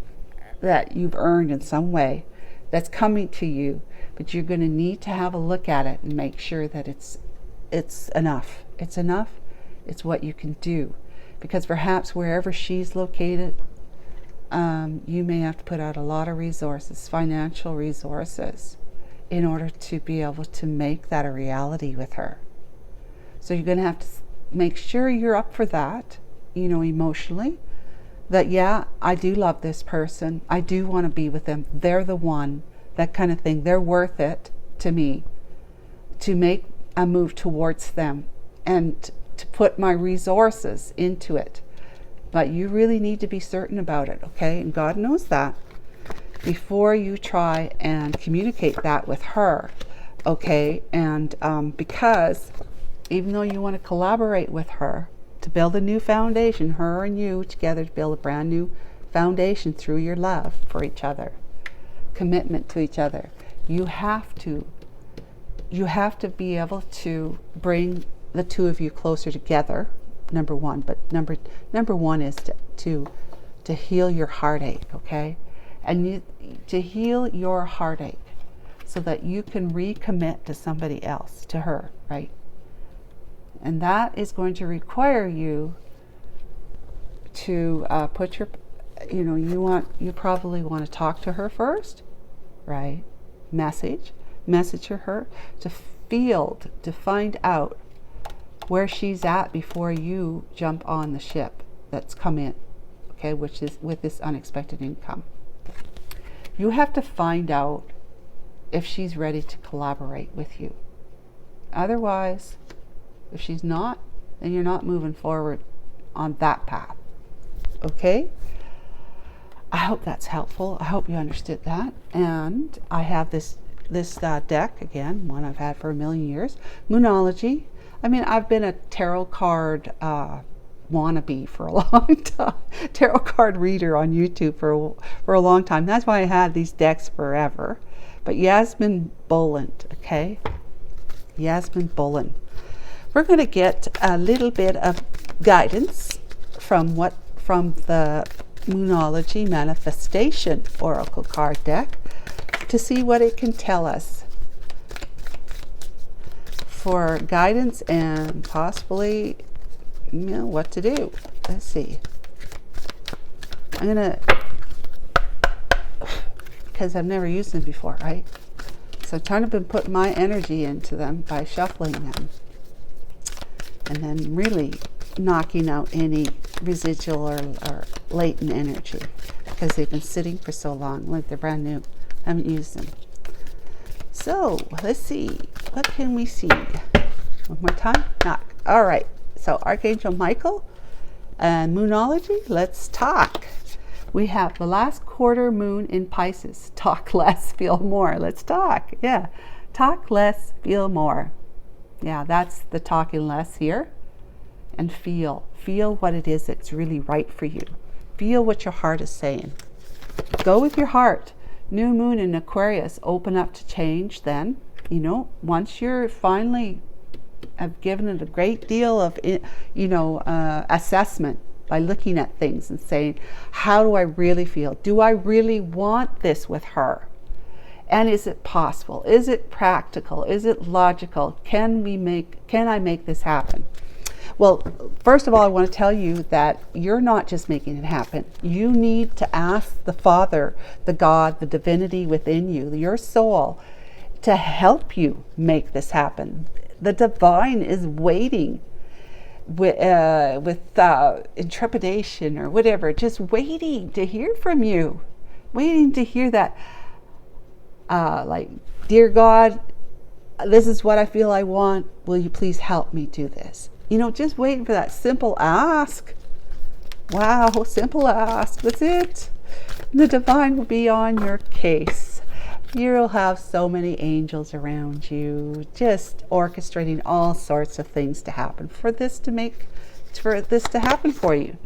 that you've earned in some way that's coming to you, but you're going to need to have a look at it and make sure that it's enough. It's enough. It's what you can do. Because perhaps wherever she's located, you may have to put out a lot of resources, financial resources, in order to be able to make that a reality with her. So you're going to have to make sure you're up for that, emotionally. That, yeah, I do love this person. I do want to be with them. They're the one, that kind of thing. They're worth it to me to make a move towards them and to put my resources into it. But you really need to be certain about it, okay? And God knows that before you try and communicate that with her, okay? And because even though you want to collaborate with her to build a new foundation, her and you together to build a brand new foundation through your love for each other, commitment to each other, you have to be able to bring the two of you closer together, number one. But number one is to heal your heartache, okay? And to heal your heartache so that you can recommit to somebody else, to her, right? And that is going to require you to put your, you probably want to talk to her first, right? Message her to find out where she's at before you jump on the ship that's come in, okay, which is with this unexpected income. You have to find out if she's ready to collaborate with you. Otherwise, if she's not, then you're not moving forward on that path, okay? I hope that's helpful. I hope you understood that. And I have this deck, again, one I've had for a million years, Moonology. I mean, I've been a tarot card wannabe for a long time, tarot card reader on YouTube for a long time. That's why I had these decks forever. But Yasmin Boland, okay? Yasmin Boland. We're going to get a little bit of guidance from the Moonology Manifestation Oracle card deck to see what it can tell us for guidance and possibly, what to do. Let's see. I'm gonna, because I've never used them before, right? So I've kind of been putting my energy into them by shuffling them, and then really knocking out any residual or latent energy, because they've been sitting for so long, like they're brand new. I haven't used them. So let's see, what can we see? One more time, knock. All right, so Archangel Michael and Moonology, let's talk. We have the last quarter moon in Pisces. Talk less, feel more. Let's talk. Yeah, talk less, feel more. Yeah, that's the talking less here. And feel what it is that's really right for you. Feel what your heart is saying. Go with your heart. New moon in Aquarius, open up to change then. Once you're finally have given it a great deal of, assessment by looking at things and saying, how do I really feel? Do I really want this with her? And is it possible? Is it practical? Is it logical? Can I make this happen? Well, first of all, I want to tell you that you're not just making it happen. You need to ask the Father, the God, the divinity within you, your soul, to help you make this happen. The divine is waiting with intrepidation or whatever, just waiting to hear from you, waiting to hear that, like, dear God, this is what I feel I want. Will you please help me do this? Just waiting for that simple ask. Wow, simple ask. That's it. The divine will be on your case. You'll have so many angels around you, just orchestrating all sorts of things to happen for this to happen for you.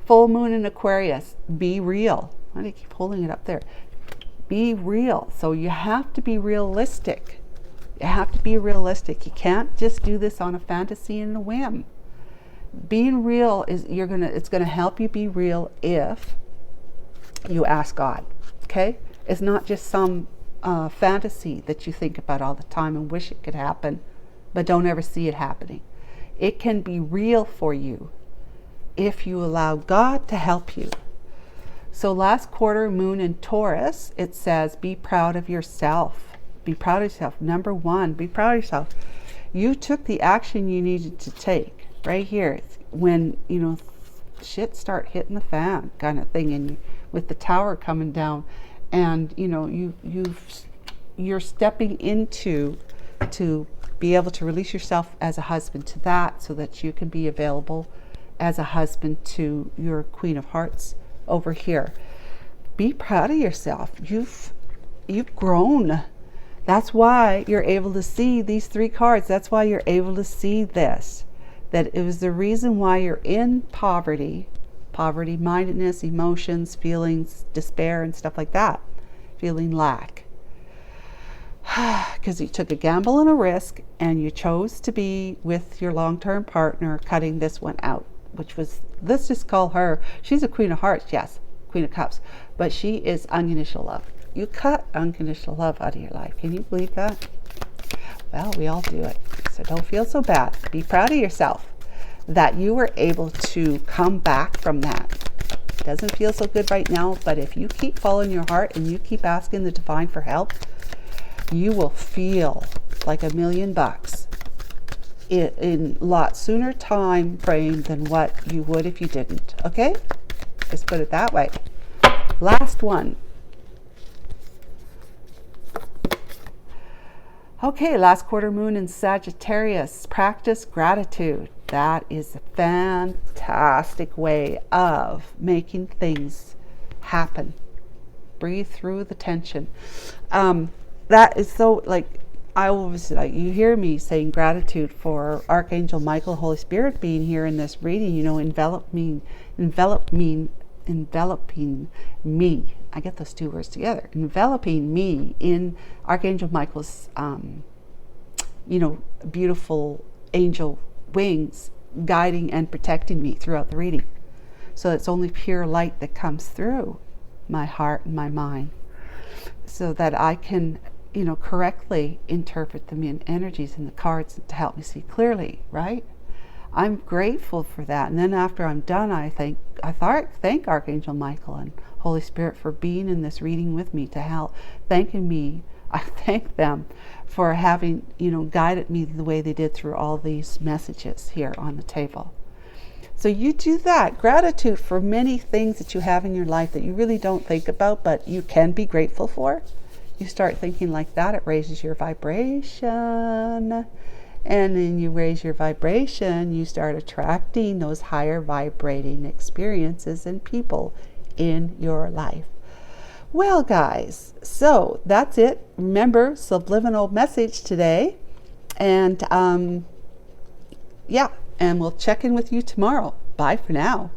Full moon in Aquarius. Be real. Why do I keep holding it up there? Be real. So you have to be realistic. You have to be realistic. You can't just do this on a fantasy and a whim. Being real it's gonna help you be real if you ask God. Okay? It's not just some fantasy that you think about all the time and wish it could happen, but don't ever see it happening. It can be real for you if you allow God to help you. So last quarter moon in Taurus, it says, be proud of yourself. Be proud of yourself. Number one, be proud of yourself. You took the action you needed to take right here when, shit start hitting the fan kind of thing, and with the tower coming down, and, you're stepping into to be able to release yourself as a husband to that, so that you can be available as a husband to your Queen of Hearts over here. Be proud of yourself. You've grown. That's why you're able to see these three cards. That's why you're able to see this. That it was the reason why you're in poverty, mindedness, emotions, feelings, despair, and stuff like that. Feeling lack. Because you took a gamble and a risk, and you chose to be with your long-term partner, cutting this one out, which was, let's just call her, she's a Queen of Hearts, yes, Queen of Cups, but she is unconditional love. You cut unconditional love out of your life. Can you believe that? Well, we all do it. So don't feel so bad. Be proud of yourself that you were able to come back from that. It doesn't feel so good right now, but if you keep following your heart and you keep asking the divine for help, you will feel like $1,000,000 in a lot sooner time frame than what you would if you didn't. Okay? Just put it that way. Last one. Okay, last quarter moon in Sagittarius. Practice gratitude. That is a fantastic way of making things happen. Breathe through the tension. That is so, like, I was like, you hear me saying gratitude for Archangel Michael, Holy Spirit being here in this reading, you know, enveloping me. I get those two words together. Enveloping me in Archangel Michael's, you know, beautiful angel wings, guiding and protecting me throughout the reading. So it's only pure light that comes through my heart and my mind, so that I can, you know, correctly interpret the energies in the cards to help me see clearly, right? I'm grateful for that. And then after I'm done, I thank Archangel Michael and Holy Spirit for being in this reading with me to help, I thank them for having, you know, guided me the way they did through all these messages here on the table. So you do that. Gratitude for many things that you have in your life that you really don't think about, but you can be grateful for. You start thinking like that, it raises your vibration. And then you raise your vibration, you start attracting those higher vibrating experiences and people in your life. Well, guys, so that's it. Remember, subliminal message today. And yeah, and we'll check in with you tomorrow. Bye for now.